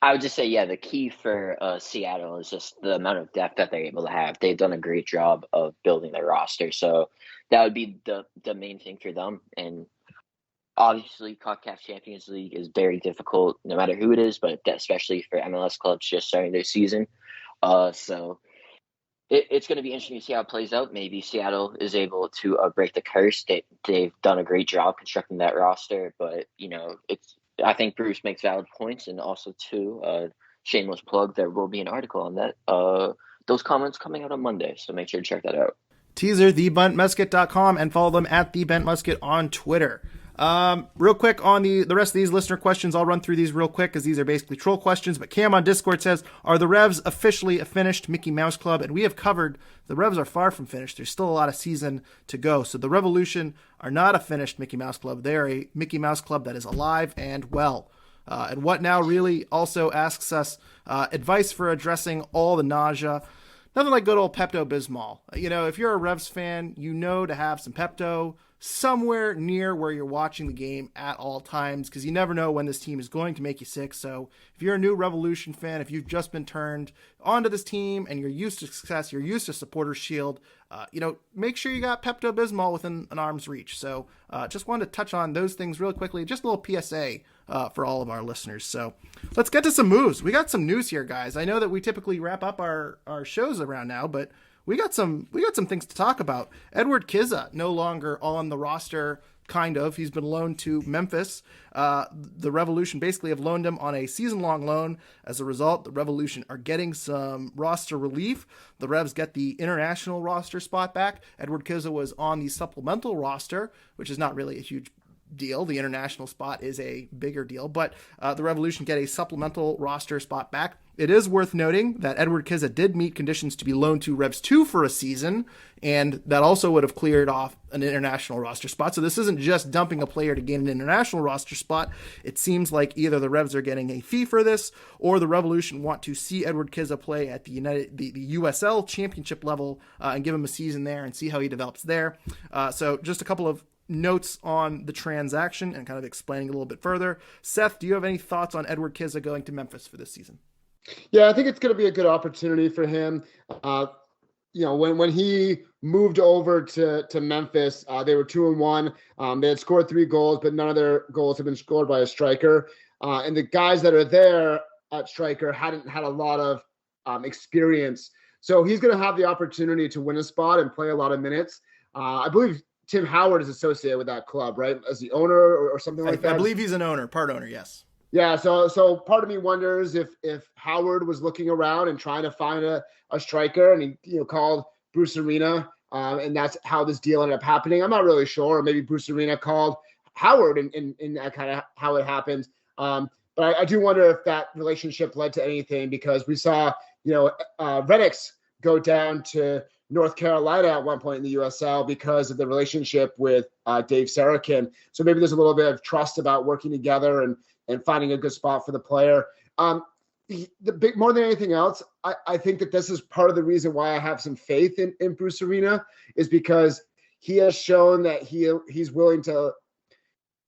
I would just say, the key for Seattle is just the amount of depth that they're able to have. They've done a great job of building their roster. So that would be the main thing for them. And obviously, CONCACAF Champions League is very difficult, no matter who it is, but especially for MLS clubs just starting their season. So it's going to be interesting to see how it plays out. Maybe Seattle is able to break the curse. They've done a great job constructing that roster, but I think Bruce makes valid points, and also too, shameless plug, there will be an article on that. Those comments coming out on Monday, so make sure to check that out. Teaser, thebuntmusket.com, and follow them at thebuntmusket on Twitter. Real quick on the rest of these listener questions, I'll run through these real quick because these are basically troll questions. But Cam on Discord says, are the Revs officially a finished Mickey Mouse Club? And we have covered the Revs are far from finished. There's still a lot of season to go. So the Revolution are not a finished Mickey Mouse Club. They're a Mickey Mouse Club that is alive and well. And What Now really also asks us advice for addressing all the nausea. Nothing like good old Pepto-Bismol. If you're a Revs fan, to have some Pepto somewhere near where you're watching the game at all times, because you never know when this team is going to make you sick. So if you're a new Revolution fan, if you've just been turned onto this team and you're used to success, you're used to Supporters Shield, make sure you got Pepto-Bismol within an arm's reach. So just wanted to touch on those things really quickly. Just a little PSA for all of our listeners. So let's get to some moves. We got some news here, guys. I know that we typically wrap up our shows around now, but we got some things to talk about. Edward Kizza no longer on the roster, kind of. He's been loaned to Memphis. The Revolution basically have loaned him on a season-long loan. As a result, the Revolution are getting some roster relief. The Revs get the international roster spot back. Edward Kizza was on the supplemental roster, which is not really a huge deal. The international spot is a bigger deal, but the Revolution get a supplemental roster spot back. It is worth noting that Edward Kizza did meet conditions to be loaned to Revs 2 for a season, and that also would have cleared off an international roster spot. So this isn't just dumping a player to gain an international roster spot. It seems like either the Revs are getting a fee for this, or the Revolution want to see Edward Kizza play at the USL championship level and give him a season there and see how he develops there. So just a couple of notes on the transaction and kind of explaining a little bit further. Seth, do you have any thoughts on Edward Kizza going to Memphis for this season? Yeah, I think it's going to be a good opportunity for him. When he moved over to Memphis, they were 2-1. They had scored 3 goals, but none of their goals have been scored by a striker. And the guys that are there at striker hadn't had a lot of experience. So he's going to have the opportunity to win a spot and play a lot of minutes. I believe Tim Howard is associated with that club, right? As the owner or something like that. I believe he's an owner, part owner, yes. Yeah, so part of me wonders if Howard was looking around and trying to find a striker, and he called Bruce Arena, and that's how this deal ended up happening. I'm not really sure. Or maybe Bruce Arena called Howard, and that kind of how it happened. But I do wonder if that relationship led to anything, because we saw Renix go down to North Carolina at one point in the USL because of the relationship with Dave Sarakin. So maybe there's a little bit of trust about working together and finding a good spot for the player. More than anything else, I think that this is part of the reason why I have some faith in Bruce Arena, is because he has shown that he's willing to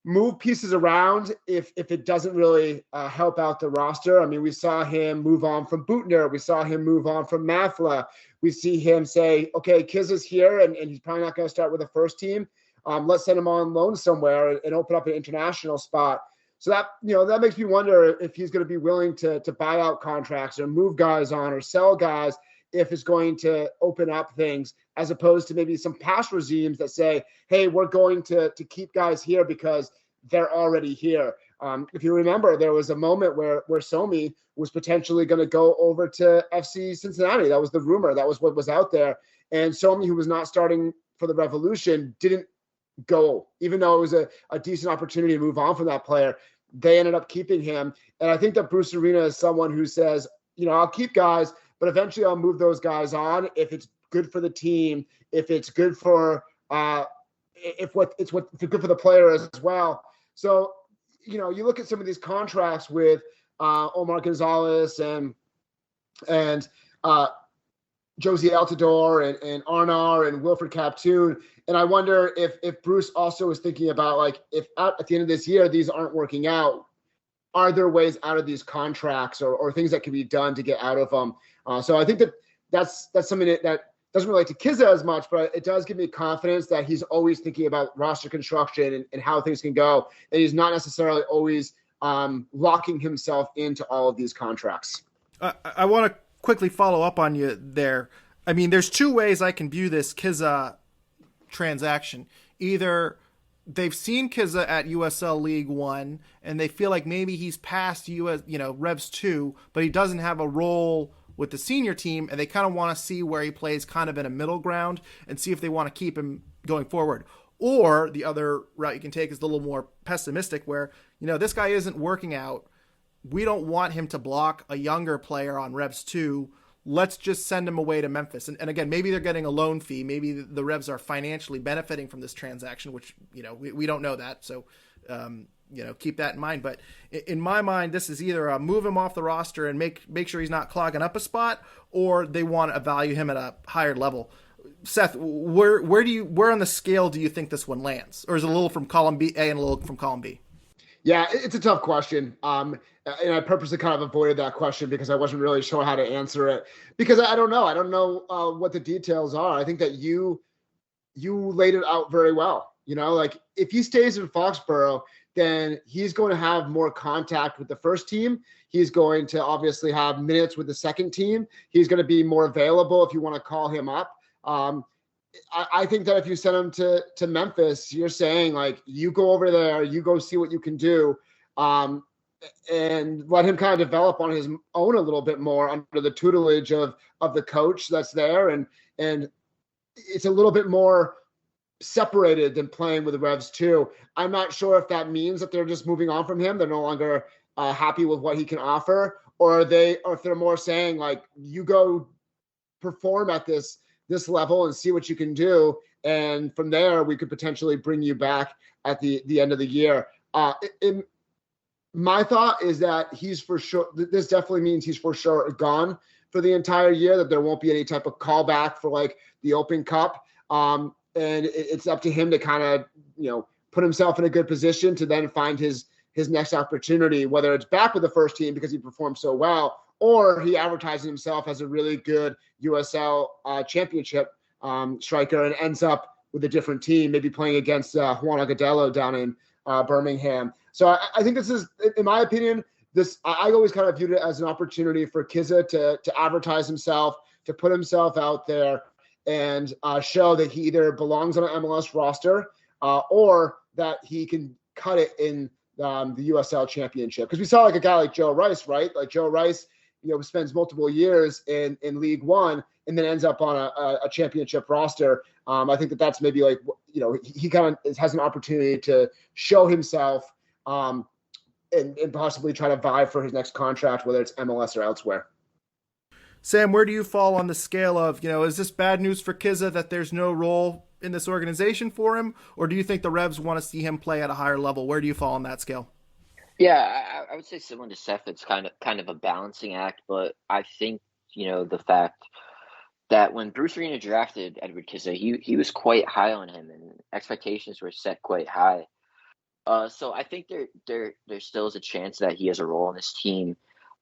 move pieces around if it doesn't really help out the roster. I mean, we saw him move on from Boutner. We saw him move on from Mafla. We see him say, okay, Kizza's here, and he's probably not going to start with the first team. Let's send him on loan somewhere and open up an international spot. So that makes me wonder if he's going to be willing to buy out contracts or move guys on or sell guys, if it's going to open up things, as opposed to maybe some past regimes that say, hey, we're going to keep guys here because they're already here. If you remember, there was a moment where Somi was potentially going to go over to FC Cincinnati. That was the rumor. That was what was out there. And Somi, who was not starting for the Revolution, didn't go, even though it was a decent opportunity to move on from that player. They ended up keeping him. And I think that Bruce Arena is someone who says, I'll keep guys, but eventually I'll move those guys on if it's good for the team, if it's good for if it's good for the player as well. So, you look at some of these contracts with Omar Gonzalez and Josie Altidore and Arnar and Wilfred Captoon. And I wonder if Bruce also is thinking about, like, if at the end of this year these aren't working out, are there ways out of these contracts or things that can be done to get out of them? So I think that's something that doesn't relate to Kizza as much, but it does give me confidence that he's always thinking about roster construction and how things can go. And he's not necessarily always locking himself into all of these contracts. I want to quickly follow up on you there. I mean, there's 2 ways I can view this Kizza transaction. Either they've seen Kizza at USL League 1 and they feel like maybe he's past Revs 2, but he doesn't have a role with the senior team, and they kind of want to see where he plays kind of in a middle ground and see if they want to keep him going forward. Or the other route you can take is a little more pessimistic, where, this guy isn't working out. We don't want him to block a younger player on Revs 2. Let's just send him away to Memphis. And again, maybe they're getting a loan fee. Maybe the Revs are financially benefiting from this transaction, which, we don't know that. So, keep that in mind. But in my mind, this is either move him off the roster and make sure he's not clogging up a spot, or they want to value him at a higher level. Seth, where on the scale do you think this one lands? Or is it a little from column A and a little from column B? Yeah, it's a tough question. And I purposely kind of avoided that question because I wasn't really sure how to answer it, because I don't know. I don't know what the details are. I think that you laid it out very well. Like, if he stays in Foxborough, then he's going to have more contact with the first team. He's going to obviously have minutes with the second team. He's going to be more available if you want to call him up. I think that if you send him to Memphis, you're saying, like, you go over there, you go see what you can do, and let him kind of develop on his own a little bit more under the tutelage of the coach that's there. And it's a little bit more separated than playing with the Revs too. I'm not sure if that means that they're just moving on from him. They're no longer happy with what he can offer, or if they're more saying like, you go perform at this level and see what you can do, and from there we could potentially bring you back at the end of the year. My thought is that he's for sure. This definitely means he's for sure gone for the entire year. That there won't be any type of callback for like the Open Cup. And it's up to him to kind of, put himself in a good position to then find his next opportunity, whether it's back with the first team because he performed so well, or he advertises himself as a really good USL championship striker and ends up with a different team, maybe playing against Juan Agudelo down in Birmingham. So I think this is, in my opinion, I always kind of viewed it as an opportunity for Kizza to advertise himself, to put himself out there, and show that he either belongs on an MLS roster or that he can cut it in the USL championship. Because we saw like a guy like Joe Rice, right? Like Joe Rice, spends multiple years in League One and then ends up on a championship roster. I think that's maybe like, he kind of has an opportunity to show himself and possibly try to vie for his next contract, whether it's MLS or elsewhere. Sam, where do you fall on the scale of, is this bad news for Kizza that there's no role in this organization for him? Or do you think the Revs want to see him play at a higher level? Where do you fall on that scale? Yeah, I would say similar to Seth, it's kind of a balancing act. But I think, the fact that when Bruce Arena drafted Edward Kizza, he was quite high on him and expectations were set quite high. So I think there still is a chance that he has a role in this team.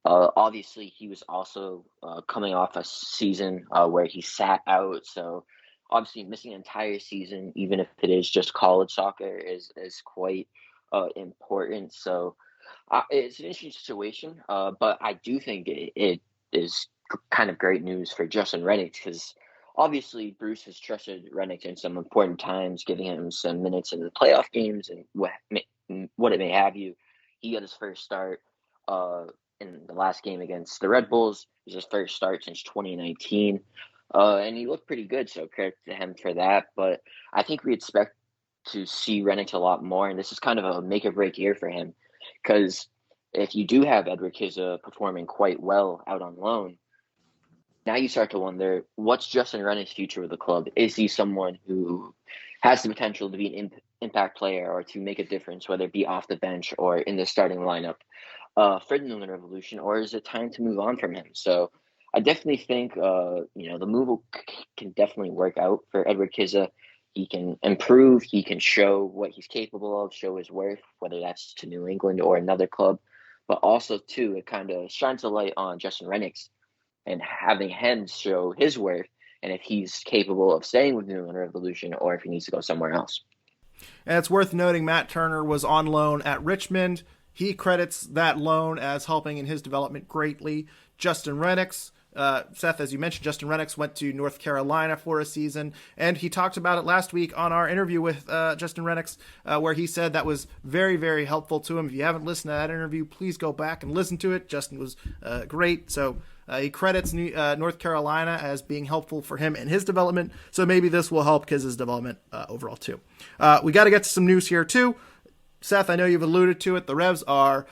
Obviously, he was also coming off a season where he sat out. So obviously missing an entire season, even if it is just college soccer, is quite important. So it's an interesting situation. But I do think it is kind of great news for Justin Rennick, because obviously Bruce has trusted Rennick in some important times, giving him some minutes in the playoff games and what it may have you. He got his first start in the last game against the Red Bulls. It was his first start since 2019. And he looked pretty good, so credit to him for that. But I think we expect to see Rennick a lot more, and this is kind of a make-or-break year for him. Because if you do have Edward Kizza performing quite well out on loan, now you start to wonder, what's Justin Rennick's future with the club? Is he someone who has the potential to be an impact player or to make a difference, whether it be off the bench or in the starting lineup for the New England Revolution, or is it time to move on from him? So I definitely think, the move can definitely work out for Edward Kizza. He can improve. He can show what he's capable of, show his worth, whether that's to New England or another club. But also, too, it kind of shines a light on Justin Rennick's and having him show his worth and if he's capable of staying with New England Revolution or if he needs to go somewhere else. And it's worth noting Matt Turner was on loan at Richmond. He credits that loan as helping in his development greatly. Justin Rennick's, Seth, as you mentioned, Justin Rennick's went to North Carolina for a season, and he talked about it last week on our interview with Justin Rennick's, where he said that was very, very helpful to him. If you haven't listened to that interview, please go back and listen to it. Justin was great. So he credits North Carolina as being helpful for him in his development. So maybe this will help Kizza's development overall too. We got to get to some news here too. Seth, I know you've alluded to it. The Revs are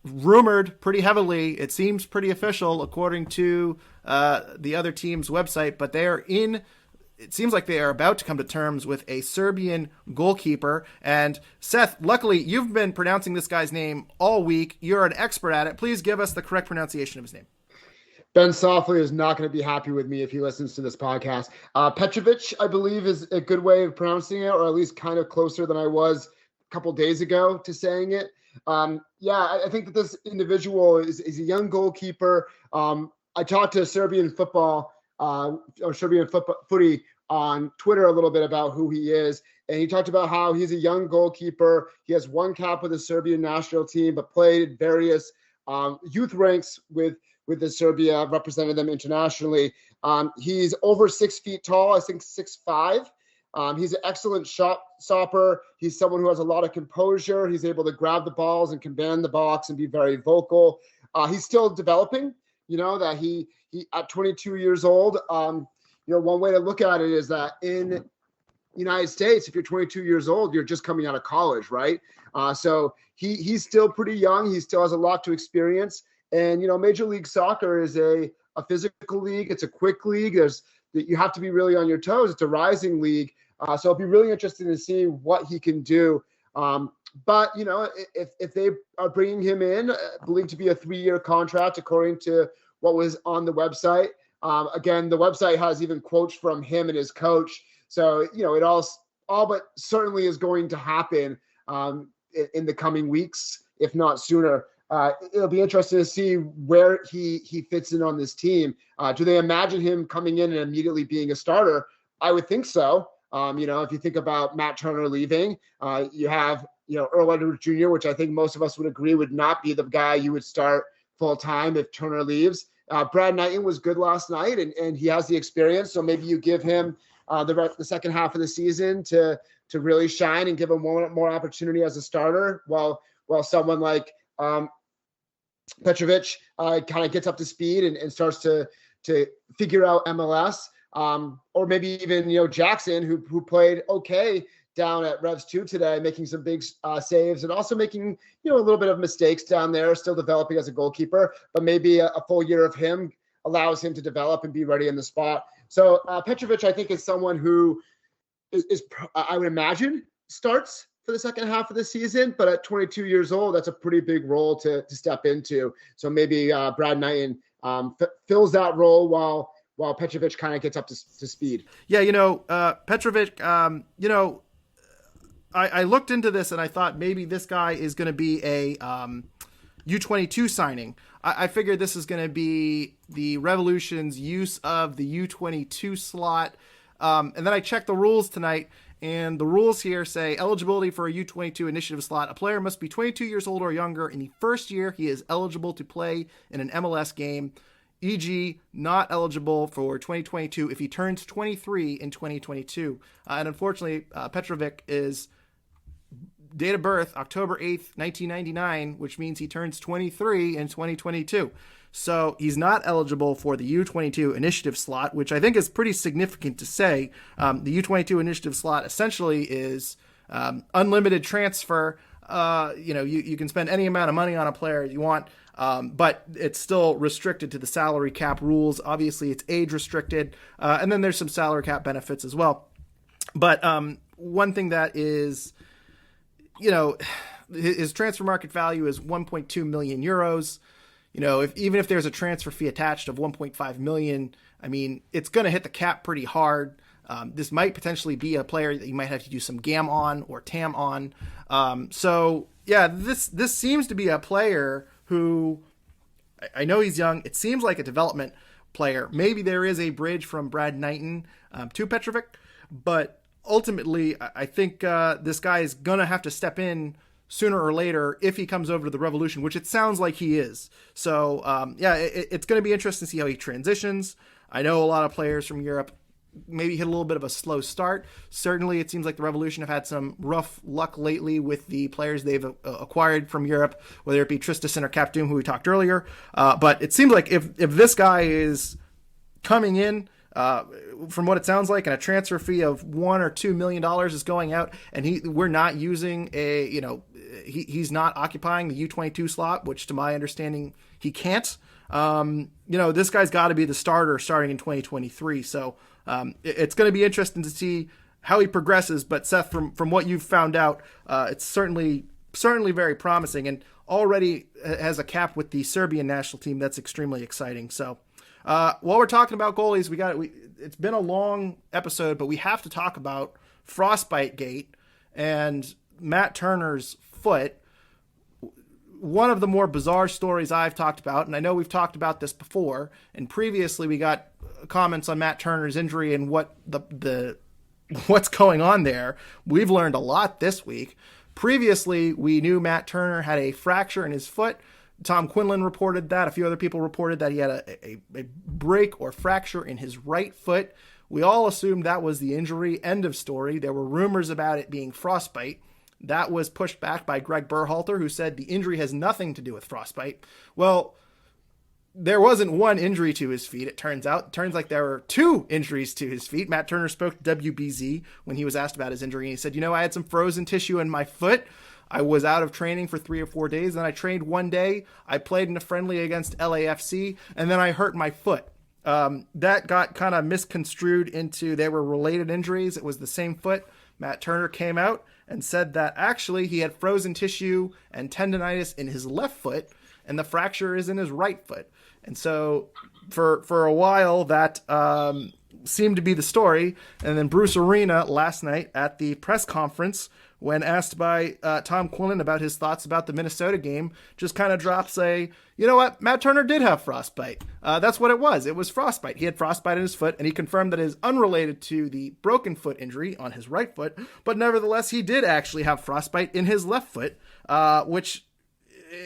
rumored pretty heavily. It seems pretty official according to the other team's website, but it seems like they are about to come to terms with a Serbian goalkeeper. And Seth, luckily you've been pronouncing this guy's name all week. You're an expert at it. Please give us the correct pronunciation of his name. Ben Softly is not going to be happy with me if he listens to this podcast. Petrovic, I believe, is a good way of pronouncing it, or at least kind of closer than I was a couple days ago to saying it. I think that this individual is a young goalkeeper. I talked to Serbian football or Serbian footy on Twitter a little bit about who he is. And he talked about how he's a young goalkeeper. He has one cap with the Serbian national team, but played various youth ranks with the Serbia, represented them internationally. He's over 6 feet tall, I think 6'5". He's an excellent shot stopper. He's someone who has a lot of composure. He's able to grab the balls and command the box and be very vocal. He's still developing, that he at 22 years old, one way to look at it is that in United States, if you're 22 years old, you're just coming out of college, right? So he's still pretty young. He still has a lot to experience. And, Major League Soccer is a physical league. It's a quick league. You have to be really on your toes. It's a rising league. So it'll be really interesting to see what he can do. But, if they are bringing him in, believed to be a 3-year contract, according to what was on the website. Again, the website has even quotes from him and his coach. So, it all but certainly is going to happen in the coming weeks, if not sooner. It'll be interesting to see where he fits in on this team. Do they imagine him coming in and immediately being a starter? I would think so. If you think about Matt Turner leaving, you have, Earl Edward Jr., which I think most of us would agree would not be the guy you would start full time if Turner leaves. Brad Knighton was good last night, and he has the experience. So maybe you give him the second half of the season to really shine and give him more opportunity as a starter, while someone like Petrovic kind of gets up to speed and starts to figure out MLS. Or maybe even, Jackson, who played okay down at Revs 2 today, making some big saves and also making, a little bit of mistakes down there, still developing as a goalkeeper, but maybe a full year of him allows him to develop and be ready in the spot. So Petrovic, I think, is someone who is I would imagine starts for the second half of the season, but at 22 years old, that's a pretty big role to step into. So maybe Brad Knighton fills that role while Petrovic kind of gets up to speed. Yeah, Petrovic, I looked into this and I thought maybe this guy is going to be a U22 signing. I figured this is going to be the Revolution's use of the U22 slot. And then I checked the rules tonight, and the rules here say eligibility for a U22 initiative slot. A player must be 22 years old or younger in the first year he is eligible to play in an MLS game, e.g. not eligible for 2022 if he turns 23 in 2022. And unfortunately, Petrovic is date of birth, October 8th, 1999, which means he turns 23 in 2022. So he's not eligible for the U22 initiative slot, which I think is pretty significant to say. The U22 initiative slot essentially is unlimited transfer. You can spend any amount of money on a player you want, but it's still restricted to the salary cap rules. Obviously, it's age restricted, and then there's some salary cap benefits as well. But one thing that is, his transfer market value is 1.2 million euros. Even if there's a transfer fee attached of 1.5 million, I mean, it's going to hit the cap pretty hard. This might potentially be a player that you might have to do some GAM on or TAM on. This seems to be a player who, I know he's young. It seems like a development player. Maybe there is a bridge from Brad Knighton to Petrovic, but ultimately, I think this guy is going to have to step in sooner or later if he comes over to the Revolution, which it sounds like he is. So, it's going to be interesting to see how he transitions. I know a lot of players from Europe maybe hit a little bit of a slow start. Certainly, it seems like the Revolution have had some rough luck lately with the players they've acquired from Europe, whether it be Tristan or Capdoom, who we talked earlier. But it seems like if this guy is coming in, from what it sounds like, and a transfer fee of $1 or $2 million is going out, and we're not using he's not occupying the U22 slot, which to my understanding he can't. This guy's got to be the starter starting in 2023. So it's going to be interesting to see how he progresses. But Seth, from what you've found out, it's certainly very promising, and already has a cap with the Serbian national team. That's extremely exciting. So. While we're talking about goalies, it's been a long episode, but we have to talk about Frostbite-gate and Matt Turner's foot. One of the more bizarre stories I've talked about, and I know we've talked about this before, and previously we got comments on Matt Turner's injury and what what's going on there. We've learned a lot this week. Previously, we knew Matt Turner had a fracture in his foot. Tom Quinlan reported that. A few other people reported that he had a break or fracture in his right foot. We all assumed that was the injury. End of story. There were rumors about it being frostbite. That was pushed back by Greg Berhalter, who said the injury has nothing to do with frostbite. Well, there wasn't one injury to his feet, it turns out. It turns like there were two injuries to his feet. Matt Turner spoke to WBZ when he was asked about his injury, and he said, I had some frozen tissue in my foot. I was out of training for 3 or 4 days. Then I trained one day. I played in a friendly against LAFC, and then I hurt my foot. That got kind of misconstrued into they were related injuries. It was the same foot. Matt Turner came out and said that actually he had frozen tissue and tendinitis in his left foot, and the fracture is in his right foot. And so for a while, that seemed to be the story. And then Bruce Arena last night at the press conference, when asked by Tom Quillen about his thoughts about the Minnesota game, just kind of drops you know what? Matt Turner did have frostbite. That's what it was. It was frostbite. He had frostbite in his foot, and he confirmed that it is unrelated to the broken foot injury on his right foot. But nevertheless, he did actually have frostbite in his left foot, which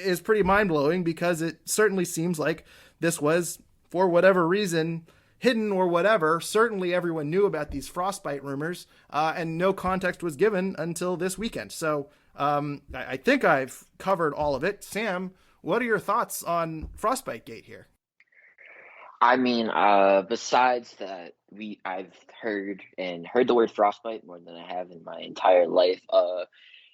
is pretty mind-blowing because it certainly seems like this was, for whatever reason, hidden or whatever. Certainly everyone knew about these frostbite rumors, and no context was given until this weekend. So I think I've covered all of it. Sam, what are your thoughts on Frostbite-gate here? I mean, besides that, I've heard the word frostbite more than I have in my entire life.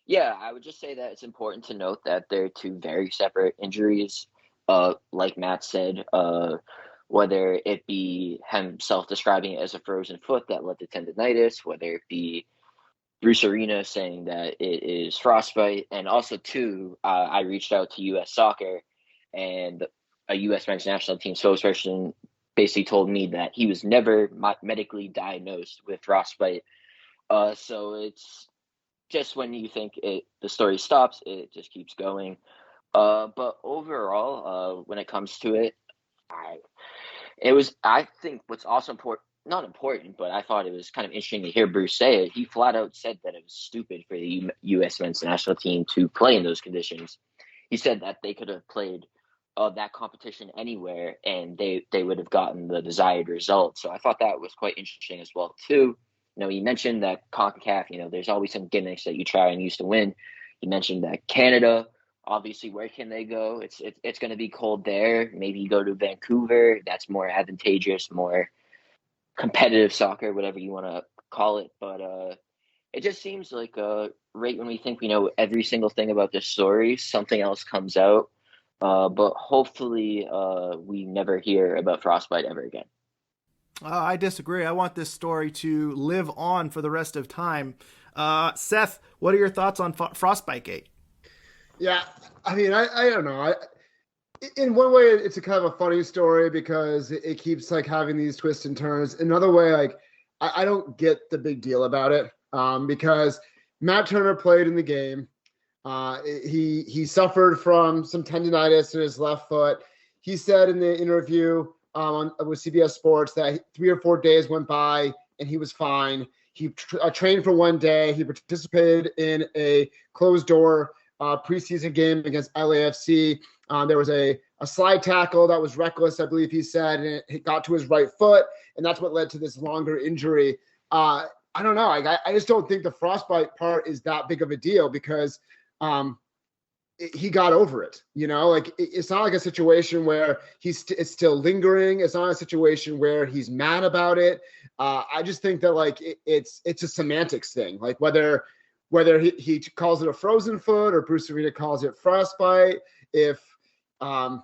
Yeah, I would just say that it's important to note that they're two very separate injuries. Like Matt said, whether it be himself describing it as a frozen foot that led to tendinitis, whether it be Bruce Arena saying that it is frostbite. And also, too, I reached out to U.S. Soccer, and a U.S. men's national team spokesperson basically told me that he was never medically diagnosed with frostbite. So it's just when you think the story stops, it just keeps going. But overall, when it comes to it, I think what's also not important, but I thought it was kind of interesting to hear Bruce say it. He flat out said that it was stupid for the U.S. men's national team to play in those conditions. He said that they could have played that competition anywhere, and they would have gotten the desired result. So I thought that was quite interesting as well, too. You mentioned that CONCACAF, there's always some gimmicks that you try and use to win. You mentioned that Canada, obviously, where can they go? It's going to be cold there. Maybe you go to Vancouver. That's more advantageous, more competitive soccer, whatever you want to call it. But it just seems like right when we think we know every single thing about this story, something else comes out. But hopefully we never hear about frostbite ever again. I disagree. I want this story to live on for the rest of time. Seth, what are your thoughts on Frostbite-gate? Yeah, I mean, I don't know. In one way, it's a kind of a funny story because it keeps like having these twists and turns. Another way, like I don't get the big deal about it because Matt Turner played in the game. He suffered from some tendinitis in his left foot. He said in the interview with CBS Sports that 3 or 4 days went by and he was fine. He trained for 1 day. He participated in a closed door preseason game against LAFC. There was a slide tackle that was reckless, I believe he said, and it got to his right foot, and that's what led to this longer injury. I don't know. I just don't think the frostbite part is that big of a deal because he got over it. It's not like a situation where it's still lingering. It's not a situation where he's mad about it. I just think that it's a semantics thing. Like whether he calls it a frozen foot or Bruce Arena calls it frostbite, if whether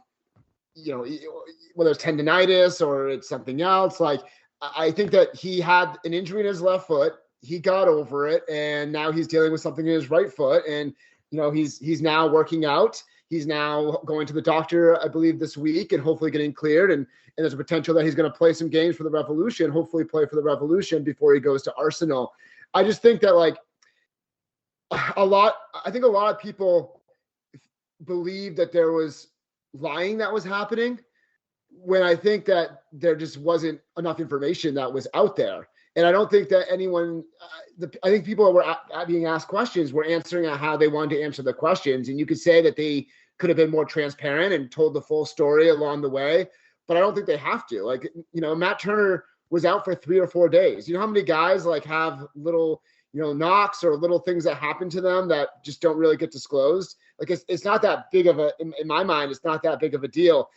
it's tendinitis or it's something else, I think that he had an injury in his left foot. He got over it, and now he's dealing with something in his right foot. And he's now working out. He's now going to the doctor, I believe, this week, and hopefully getting cleared. And there's a potential that he's going to play some games for the Revolution. Hopefully, play for the Revolution before he goes to Arsenal. I just think that a lot of people believe that there was lying that was happening, when I think that there just wasn't enough information that was out there. And I don't think that anyone, I think people were being asked questions were answering how they wanted to answer the questions. And you could say that they could have been more transparent and told the full story along the way, but I don't think they have to. Matt Turner was out for 3 or 4 days. You know how many guys have little, knocks or little things that happen to them that just don't really get disclosed? It's not that big of in my mind, it's not that big of a deal.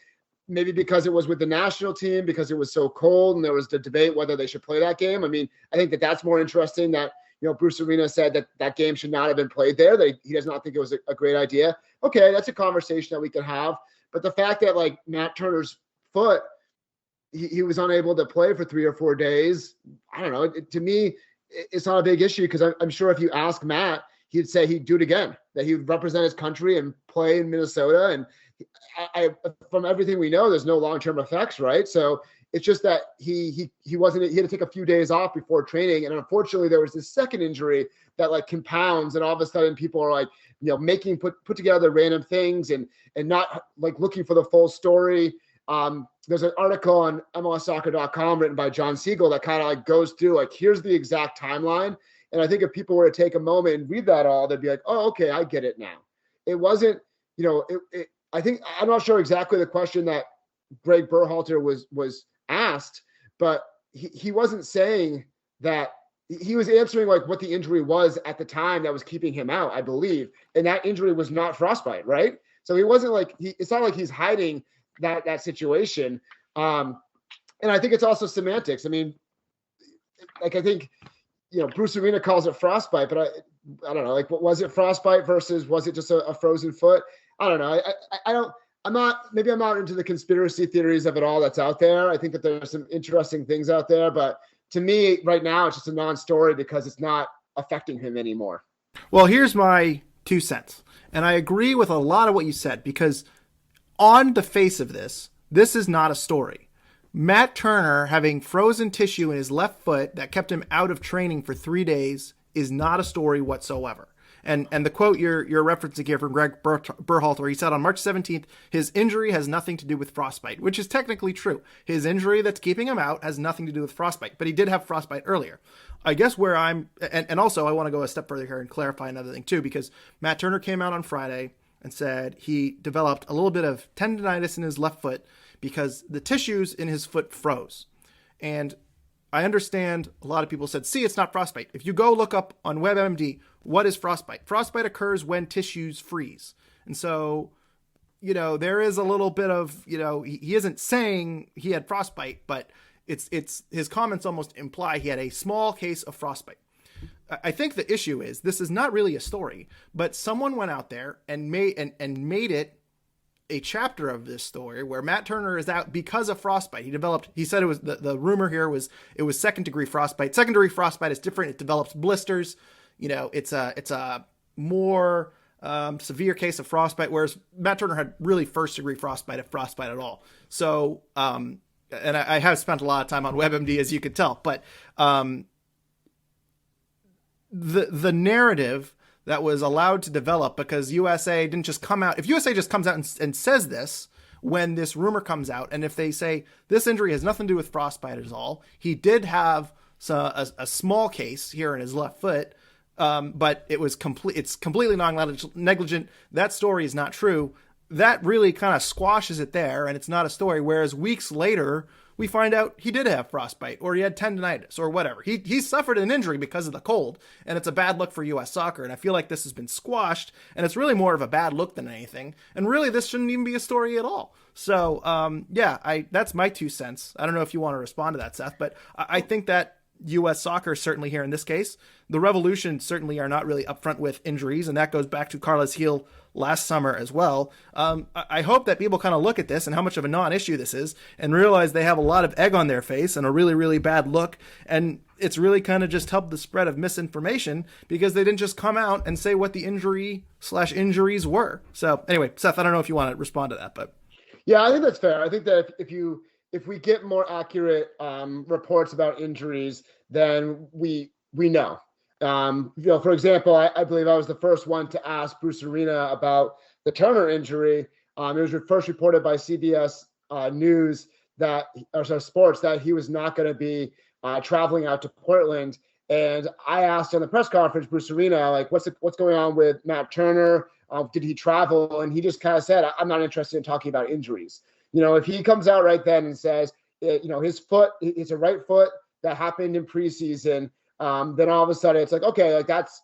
maybe because it was with the national team, because it was so cold and there was the debate whether they should play that game. I mean, I think that's more interesting that, Bruce Arena said that game should not have been played there. He does not think it was a great idea. Okay, that's a conversation that we could have. But the fact that, like, Matt Turner's foot, he was unable to play for 3 or 4 days, I don't know. To me, it's not a big issue because I'm sure if you ask Matt, he'd say he'd do it again, that he would represent his country and play in Minnesota. And I from everything we know, there's no long-term effects, right? So it's just that he had to take a few days off before training. And unfortunately, there was this second injury that, like, compounds, and all of a sudden people are like, making put together random things and not, like, looking for the full story. There's an article on MLSsoccer.com written by John Siegel that kind of, like, goes through, like, here's the exact timeline. And I think if people were to take a moment and read that all, they'd be like, oh, okay, I get it now. It wasn't, I think, I'm not sure exactly the question that Greg Berhalter was asked, but he wasn't saying that. He was answering, like, what the injury was at the time that was keeping him out, I believe. And that injury was not frostbite, right? So he wasn't like, it's not like he's hiding that situation. And I think it's also semantics. I mean, like, I think, Bruce Arena calls it frostbite, but I don't know, like, what was it, frostbite versus was it just a frozen foot? I don't know. I'm not into the conspiracy theories of it all that's out there. I think that there's some interesting things out there, but to me right now, it's just a non-story because it's not affecting him anymore. Well, here's my 2 cents. And I agree with a lot of what you said, because on the face of this is not a story. Matt Turner having frozen tissue in his left foot that kept him out of training for 3 days is not a story whatsoever. And the quote you're referencing here from Greg Berhalter, he said on March 17th, his injury has nothing to do with frostbite, which is technically true. His injury that's keeping him out has nothing to do with frostbite, but he did have frostbite earlier. I guess where and also I want to go a step further here and clarify another thing too, because Matt Turner came out on Friday and said he developed a little bit of tendinitis in his left foot because the tissues in his foot froze. And I understand a lot of people said, see, it's not frostbite. If you go look up on WebMD, what is frostbite? Frostbite occurs when tissues freeze. And so, there is a little bit of, he isn't saying he had frostbite, but it's his comments almost imply he had a small case of frostbite. I think the issue is this is not really a story, but someone went out there and made it a chapter of this story where Matt Turner is out because of frostbite. He said it was the rumor here was it was second degree frostbite. Second degree frostbite is different. It develops blisters. It's a more severe case of frostbite, whereas Matt Turner had really first degree frostbite, if frostbite at all. So, and I have spent a lot of time on WebMD, as you could tell, but the narrative that was allowed to develop because USA didn't just come out. If USA just comes out and says this when this rumor comes out, and if they say this injury has nothing to do with frostbite at all, he did have a small case here in his left foot, but it's completely non-negligent. That story is not true. That really kind of squashes it there, and it's not a story. Whereas weeks later, we find out he did have frostbite or he had tendinitis or whatever. He suffered an injury because of the cold, and it's a bad look for U.S. soccer. And I feel like this has been squashed, and it's really more of a bad look than anything. And really, this shouldn't even be a story at all. So, that's my 2 cents. I don't know if you want to respond to that, Seth, but I think that U.S. soccer, certainly here in this case, the Revolution certainly are not really upfront with injuries, and that goes back to Carlos Gil last summer as well. I hope that people kind of look at this and how much of a non-issue this is and realize they have a lot of egg on their face and a really, really bad look, and it's really kind of just helped the spread of misinformation because they didn't just come out and say what the injury/injuries were. So anyway, Seth, I don't know if you want to respond to that, but yeah, I think that's fair. I think that if we get more accurate reports about injuries, then we know. For example, I believe I was the first one to ask Bruce Arena about the Turner injury. It was first reported by CBS News Sports that he was not going to be traveling out to Portland. And I asked on the press conference, Bruce Arena, like, what's going on with Matt Turner? Did he travel? And he just kind of said, I'm not interested in talking about injuries. If he comes out right then and says, his foot, it's a right foot that happened in preseason, then all of a sudden it's like, okay, like that's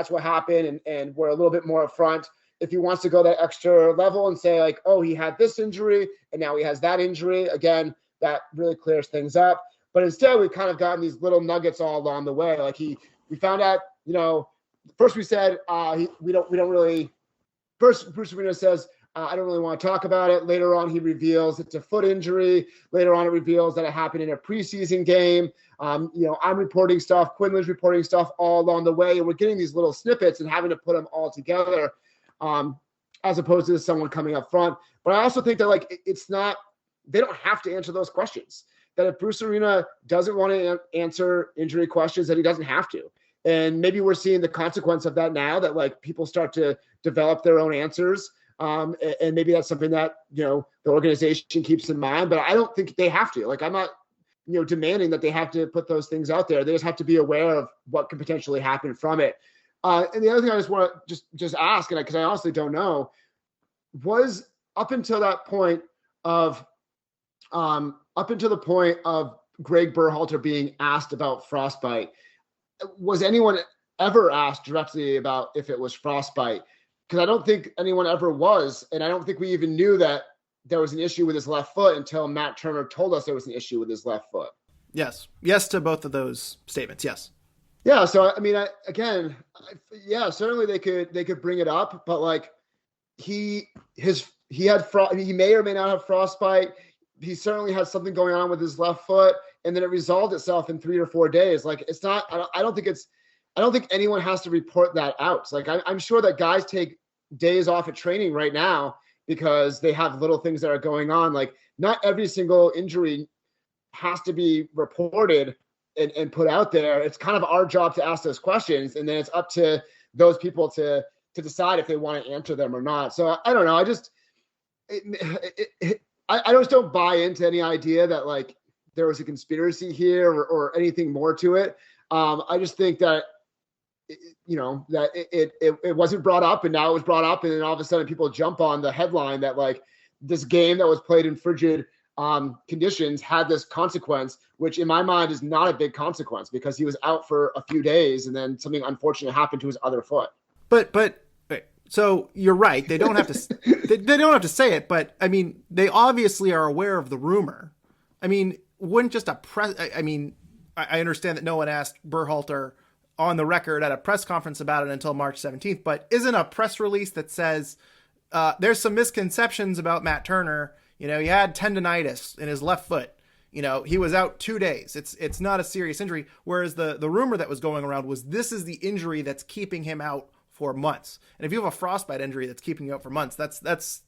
what happened. And we're a little bit more upfront. if he wants to go that extra level and say like, oh, he had this injury and now he has that injury, again, that really clears things up. But instead, we've kind of gotten these little nuggets all along the way. Like we found out, first we said we don't really. First, Bruce Arena says, I don't really want to talk about it. Later on, he reveals it's a foot injury. Later on, it reveals that it happened in a preseason game. I'm reporting stuff. Quinlan's reporting stuff all along the way. And we're getting these little snippets and having to put them all together as opposed to someone coming up front. But I also think that, like, it's not – they don't have to answer those questions. That if Bruce Arena doesn't want to answer injury questions, that he doesn't have to. And maybe we're seeing the consequence of that now, that, like, people start to develop their own answers. And maybe that's something that, the organization keeps in mind, but I don't think they have to. Like, I'm not, demanding that they have to put those things out there. They just have to be aware of what could potentially happen from it. And the other thing I just want to just ask, and because I honestly don't know, was up until the point of Greg Berhalter being asked about frostbite, was anyone ever asked directly about if it was frostbite? Because I don't think anyone ever was, and I don't think we even knew that there was an issue with his left foot until Matt Turner told us there was an issue with his left foot. Yes to both of those statements. Yes. Yeah. So I mean, certainly they could bring it up, but like he may or may not have frostbite. He certainly had something going on with his left foot, and then it resolved itself in 3 or 4 days. Like, it's not. I don't think anyone has to report that out. It's like, I'm sure that guys take days off at training right now because they have little things that are going on. Like, not every single injury has to be reported and put out there. It's kind of our job to ask those questions, and then it's up to those people to decide if they want to answer them or not. So I don't know. I just don't buy into any idea that, like, there was a conspiracy here or anything more to it. I just think that, that it wasn't brought up, and now it was brought up, and then all of a sudden people jump on the headline that, like, this game that was played in frigid conditions had this consequence, which in my mind is not a big consequence because he was out for a few days and then something unfortunate happened to his other foot. But so you're right. They don't have to. they don't have to say it. But I mean, they obviously are aware of the rumor. I mean, wouldn't just a press? I mean, I understand that no one asked Berhalter on the record at a press conference about it until March 17th. But isn't a press release that says there's some misconceptions about Matt Turner? He had tendinitis in his left foot. He was out 2 days. It's not a serious injury. Whereas the rumor that was going around was this is the injury that's keeping him out for months. And if you have a frostbite injury that's keeping you out for months, that's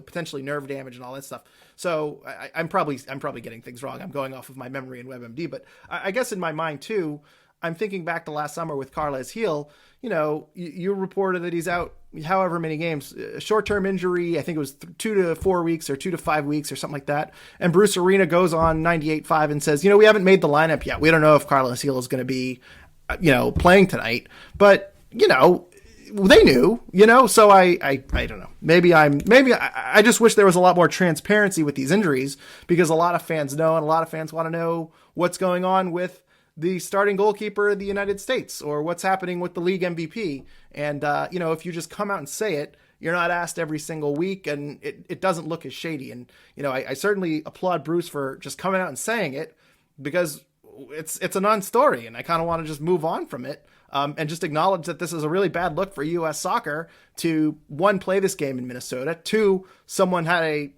potentially nerve damage and all that stuff. So I'm probably getting things wrong. I'm going off of my memory in WebMD, but I guess in my mind too, I'm thinking back to last summer with Carles Heel. You reported that he's out however many games, a short-term injury. I think it was 2 to 4 weeks or 2 to 5 weeks or something like that. And Bruce Arena goes on 98.5 and says, we haven't made the lineup yet. We don't know if Carles Heel is going to be, playing tonight. But they knew, so I don't know. Maybe I just wish there was a lot more transparency with these injuries, because a lot of fans know, and a lot of fans want to know what's going on with the starting goalkeeper of the United States or what's happening with the league MVP. And, if you just come out and say it, you're not asked every single week, and it doesn't look as shady. And, I certainly applaud Bruce for just coming out and saying it, because it's a non-story, and I kind of want to just move on from it. And just acknowledge that this is a really bad look for U.S. soccer to, 1, play this game in Minnesota, 2, someone had a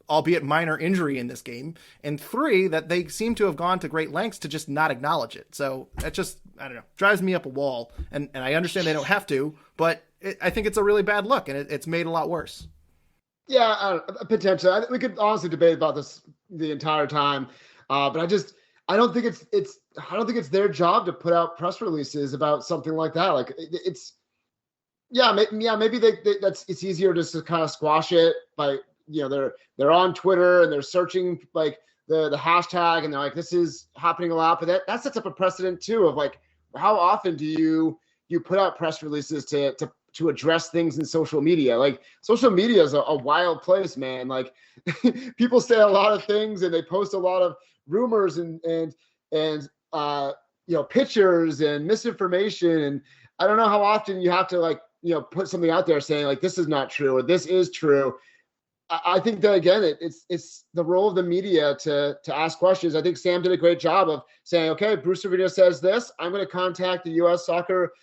albeit minor injury in this game, and 3, that they seem to have gone to great lengths to just not acknowledge it. So that just, I don't know, drives me up a wall. And I understand they don't have to, but I think it's a really bad look, and it's made a lot worse. Yeah, potentially. We could honestly debate about this the entire time, but I don't think it's their job to put out press releases about something like that. Like, maybe it's easier just to kind of squash it by, they're on Twitter and they're searching like the hashtag, and they're like, this is happening a lot, but that sets up a precedent too of, like, how often do you put out press releases to address things in social media? Like, social media is a wild place, man. Like, people say a lot of things and they post a lot of rumors and pictures and misinformation. And I don't know how often you have to, like, put something out there saying like this is not true or this is true. I think that again, it's the role of the media to ask questions. I think Sam did a great job of saying, okay, Bruce Arena says this. I'm going to contact the U.S. Soccer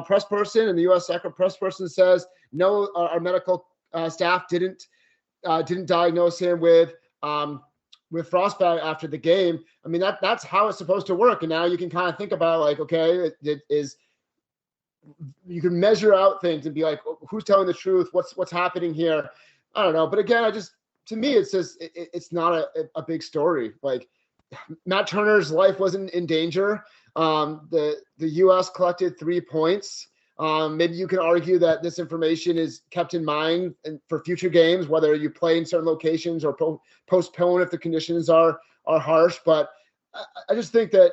press person, and the U.S. Soccer press person says no. Our medical staff didn't diagnose him with frostbite after the game. I mean that's how it's supposed to work. And now you can kind of think about like, okay, you can measure out things and be like, who's telling the truth? What's happening here? I don't know. But again, to me, it's just, it's not a big story. Like Matt Turner's life wasn't in danger. The U.S. collected 3 points. Maybe you can argue that this information is kept in mind for future games, whether you play in certain locations or postpone if the conditions are harsh. But I just think that,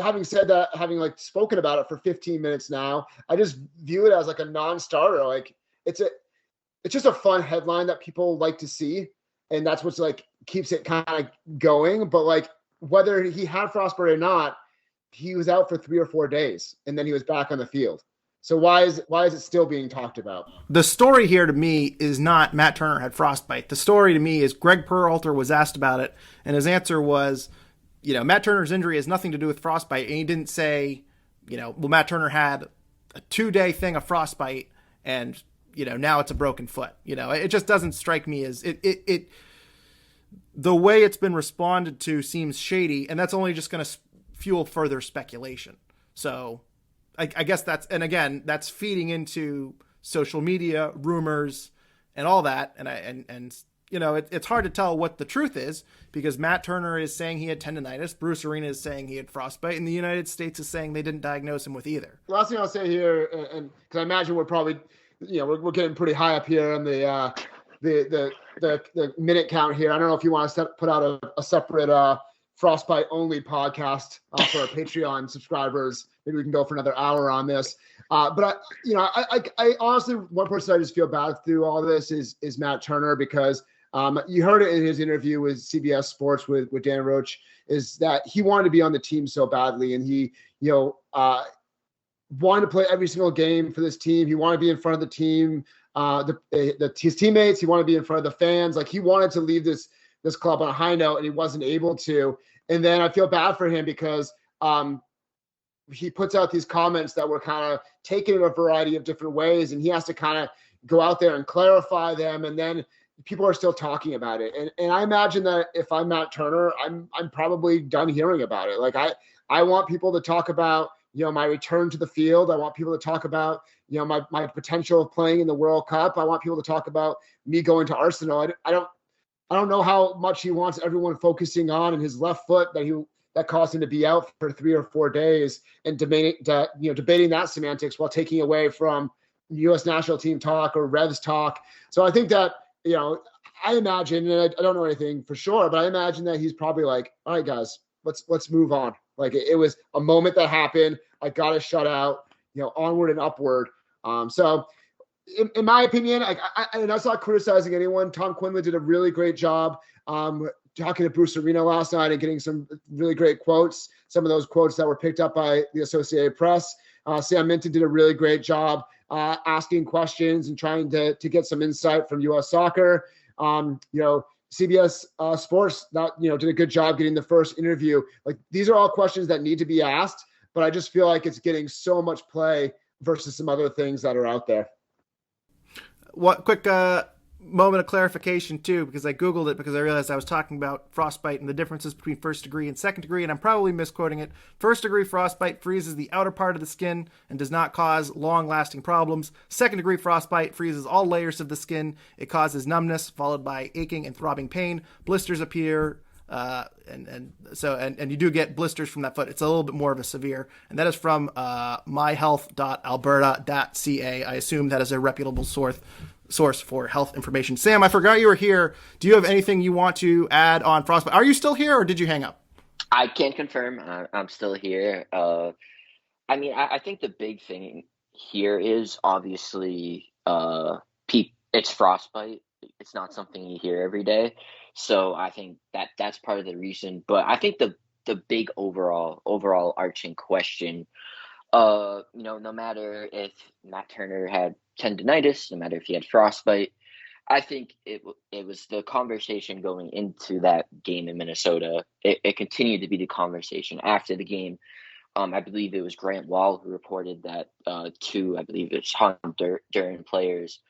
having said that, having like spoken about it for 15 minutes now, I just view it as like a non-starter. Like it's just a fun headline that people like to see. And that's what's like keeps it kind of going. But like whether he had frostbite or not, he was out for 3 or 4 days and then he was back on the field. So why is it still being talked about? The story here to me is not Matt Turner had frostbite. The story to me is Greg Peralter was asked about it, and his answer was, Matt Turner's injury has nothing to do with frostbite. And he didn't say, well, Matt Turner had a 2-day thing of frostbite and, now it's a broken foot. It just doesn't strike me as it the way it's been responded to seems shady, and that's only just going to fuel further speculation. So I guess that's feeding into social media, rumors, and all that. And it's hard to tell what the truth is because Matt Turner is saying he had tendinitis, Bruce Arena is saying he had frostbite, and the United States is saying they didn't diagnose him with either. Last thing I'll say here, and because I imagine we're probably, we're getting pretty high up here on the minute count here. I don't know if you want to put out a separate frostbite only podcast for our Patreon subscribers. Maybe we can go for another hour on this. But I honestly, one person I just feel bad through all this is Matt Turner, because you heard it in his interview with CBS Sports with Dan Roach, is that he wanted to be on the team so badly, and he wanted to play every single game for this team. He wanted to be in front of the team, his teammates. He wanted to be in front of the fans. Like he wanted to leave this club on a high note, and he wasn't able to. And then I feel bad for him because he puts out these comments that were kind of taken in a variety of different ways, and he has to kind of go out there and clarify them. And then people are still talking about it. And I imagine that if I'm Matt Turner, I'm probably done hearing about it. Like I want people to talk about, my return to the field. I want people to talk about, my potential of playing in the World Cup. I want people to talk about me going to Arsenal. I don't know how much he wants everyone focusing on in his left foot that caused him to be out for 3 or 4 days and debating that semantics while taking away from U.S. national team talk or Revs talk. So I think that, I imagine, and I don't know anything for sure, but I imagine that he's probably like, all right, guys, let's move on. Like it was a moment that happened. I got to shut out, onward and upward. So in my opinion, and that's not criticizing anyone. Tom Quinlan did a really great job talking to Bruce Arena last night and getting some really great quotes. Some of those quotes that were picked up by the Associated Press. Sam Minton did a really great job asking questions and trying to get some insight from U.S. Soccer. CBS Sports did a good job getting the first interview. Like these are all questions that need to be asked, but I just feel like it's getting so much play versus some other things that are out there. What quick moment of clarification too, because I Googled it because I realized I was talking about frostbite and the differences between first degree and second degree, and I'm probably misquoting it. First degree frostbite freezes the outer part of the skin and does not cause long-lasting problems. Second degree frostbite freezes all layers of the skin. It causes numbness followed by aching and throbbing pain. Blisters appear, and you do get blisters from that foot. It's a little bit more of a severe, and that is from myhealth.alberta.ca. I assume that is a reputable source for health information. Sam, I forgot you were here. Do you have anything you want to add on frostbite? Are you still here, or did you hang up? I can confirm I'm still here. I think the big thing here is obviously it's frostbite. It's not something you hear every day. So I think that's part of the reason. But I think the big overall arching question No matter if Matt Turner had tendinitis, no matter if he had frostbite, I think it was the conversation going into that game in Minnesota. It continued to be the conversation after the game. I believe it was Grant Wall who reported that I believe it's Honduran players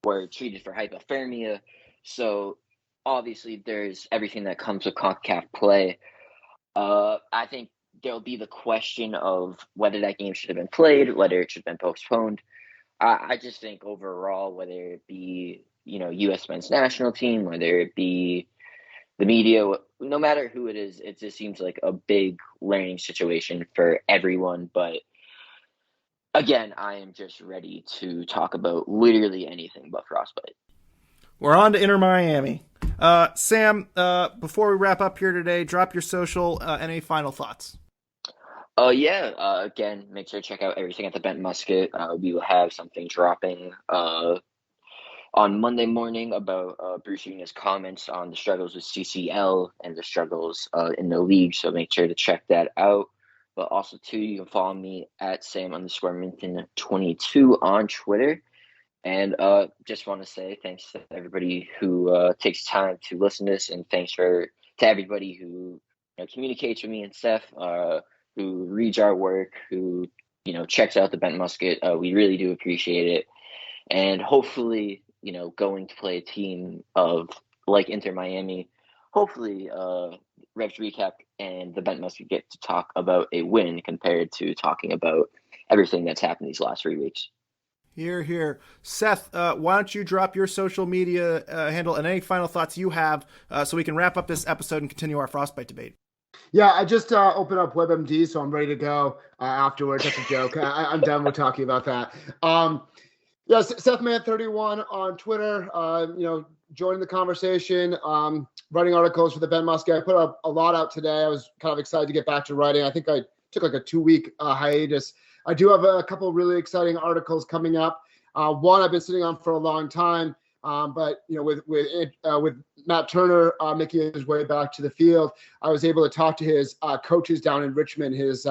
were treated for hypothermia. So obviously there's everything that comes with CONCACAF play. I think there'll be the question of whether that game should have been played, whether it should have been postponed. I just think overall, whether it be, U.S. men's national team, whether it be the media, no matter who it is, it just seems like a big learning situation for everyone. But again, I am just ready to talk about literally anything but frostbite. We're on to Inter Miami. Sam, before we wrap up here today, drop your social and any final thoughts. Again, make sure to check out everything at the Bent Musket. We will have something dropping on Monday morning about Bruce Arana's comments on the struggles with CCL and the struggles in the league. So make sure to check that out. But also, too, you can follow me at Sam_Minton22 on Twitter. And just want to say thanks to everybody who takes time to listen to this, and thanks to everybody who communicates with me and Seth, who reads our work, who checks out the Bent Musket. We really do appreciate it, and hopefully going to play a team of like Inter Miami, hopefully Revs recap and the Bent Musket get to talk about a win compared to talking about everything that's happened these last 3 weeks. Here, here. Seth, why don't you drop your social media handle and any final thoughts you have so we can wrap up this episode and continue our Frostbite debate? Yeah, I just opened up WebMD, so I'm ready to go afterwards. That's a joke. I'm done with talking about that. Yes, SethMan31 on Twitter, joining the conversation, writing articles for the Bent Musket. I put a lot out today. I was kind of excited to get back to writing. I think I took like a 2-week hiatus. I do have a couple really exciting articles coming up. One I've been sitting on for a long time, but with Matt Turner making his way back to the field, I was able to talk to his coaches down in Richmond, his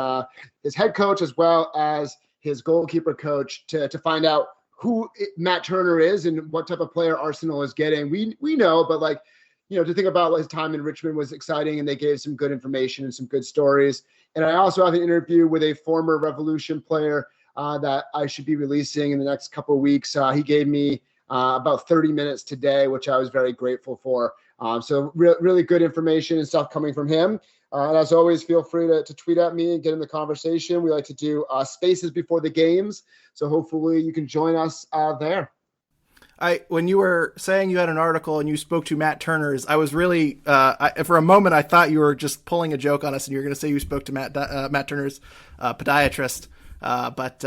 head coach as well as his goalkeeper coach, to find out who Matt Turner is and what type of player Arsenal is getting. We know, but to think about his time in Richmond was exciting, and they gave some good information and some good stories. And I also have an interview with a former Revolution player that I should be releasing in the next couple of weeks. He gave me about 30 minutes today, which I was very grateful for. So really good information and stuff coming from him. And as always, feel free to tweet at me and get in the conversation. We like to do spaces before the games. So hopefully you can join us there. When you were saying you had an article and you spoke to Matt Turner's, I was really, for a moment, I thought you were just pulling a joke on us and you were going to say you spoke to Matt Turner's podiatrist, but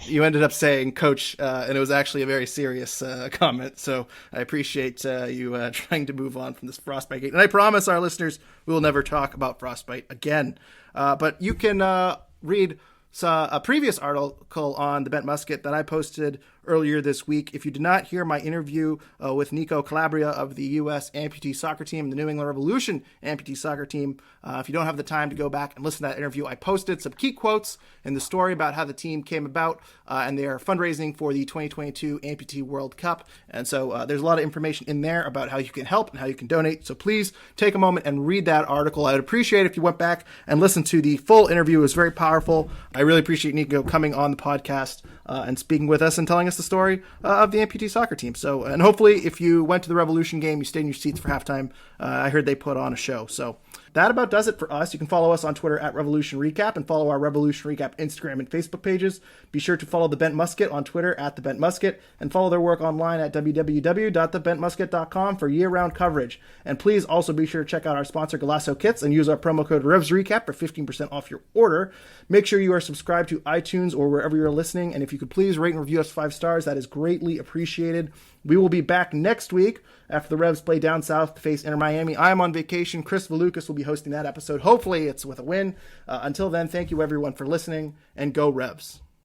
you ended up saying coach, and it was actually a very serious comment. So I appreciate you trying to move on from this Frostbite-gate. And I promise our listeners we will never talk about Frostbite again. But you can read a previous article on the Bent Musket that I posted earlier this week. If you did not hear my interview with Nico Calabria of the U.S. amputee soccer team, the New England Revolution amputee soccer team, if you don't have the time to go back and listen to that interview, I posted some key quotes in the story about how the team came about, and they are fundraising for the 2022 Amputee World Cup. And so there's a lot of information in there about how you can help and how you can donate. So please take a moment and read that article. I would appreciate it if you went back and listened to the full interview. It was very powerful. I really appreciate Nico coming on the podcast and speaking with us and telling us the story of the amputee soccer team. So, and hopefully if you went to the Revolution game, you stayed in your seats for halftime. I heard they put on a show. So that about does it for us. You can follow us on Twitter at Revolution Recap and follow our Revolution Recap Instagram and Facebook pages. Be sure to follow the Bent Musket on Twitter at the Bent Musket and follow their work online at www.thebentmusket.com for year-round coverage. And please also be sure to check out our sponsor Golasso Kits and use our promo code RevsRecap for 15% off your order. Make sure you are subscribed to iTunes or wherever you're listening. And if you could please rate and review us 5 stars, that is greatly appreciated. We will be back next week after the Revs play down south to face Inter Miami. I'm on vacation. Chris Valukas will be hosting that episode. Hopefully it's with a win. Until then, thank you everyone for listening, and go Revs.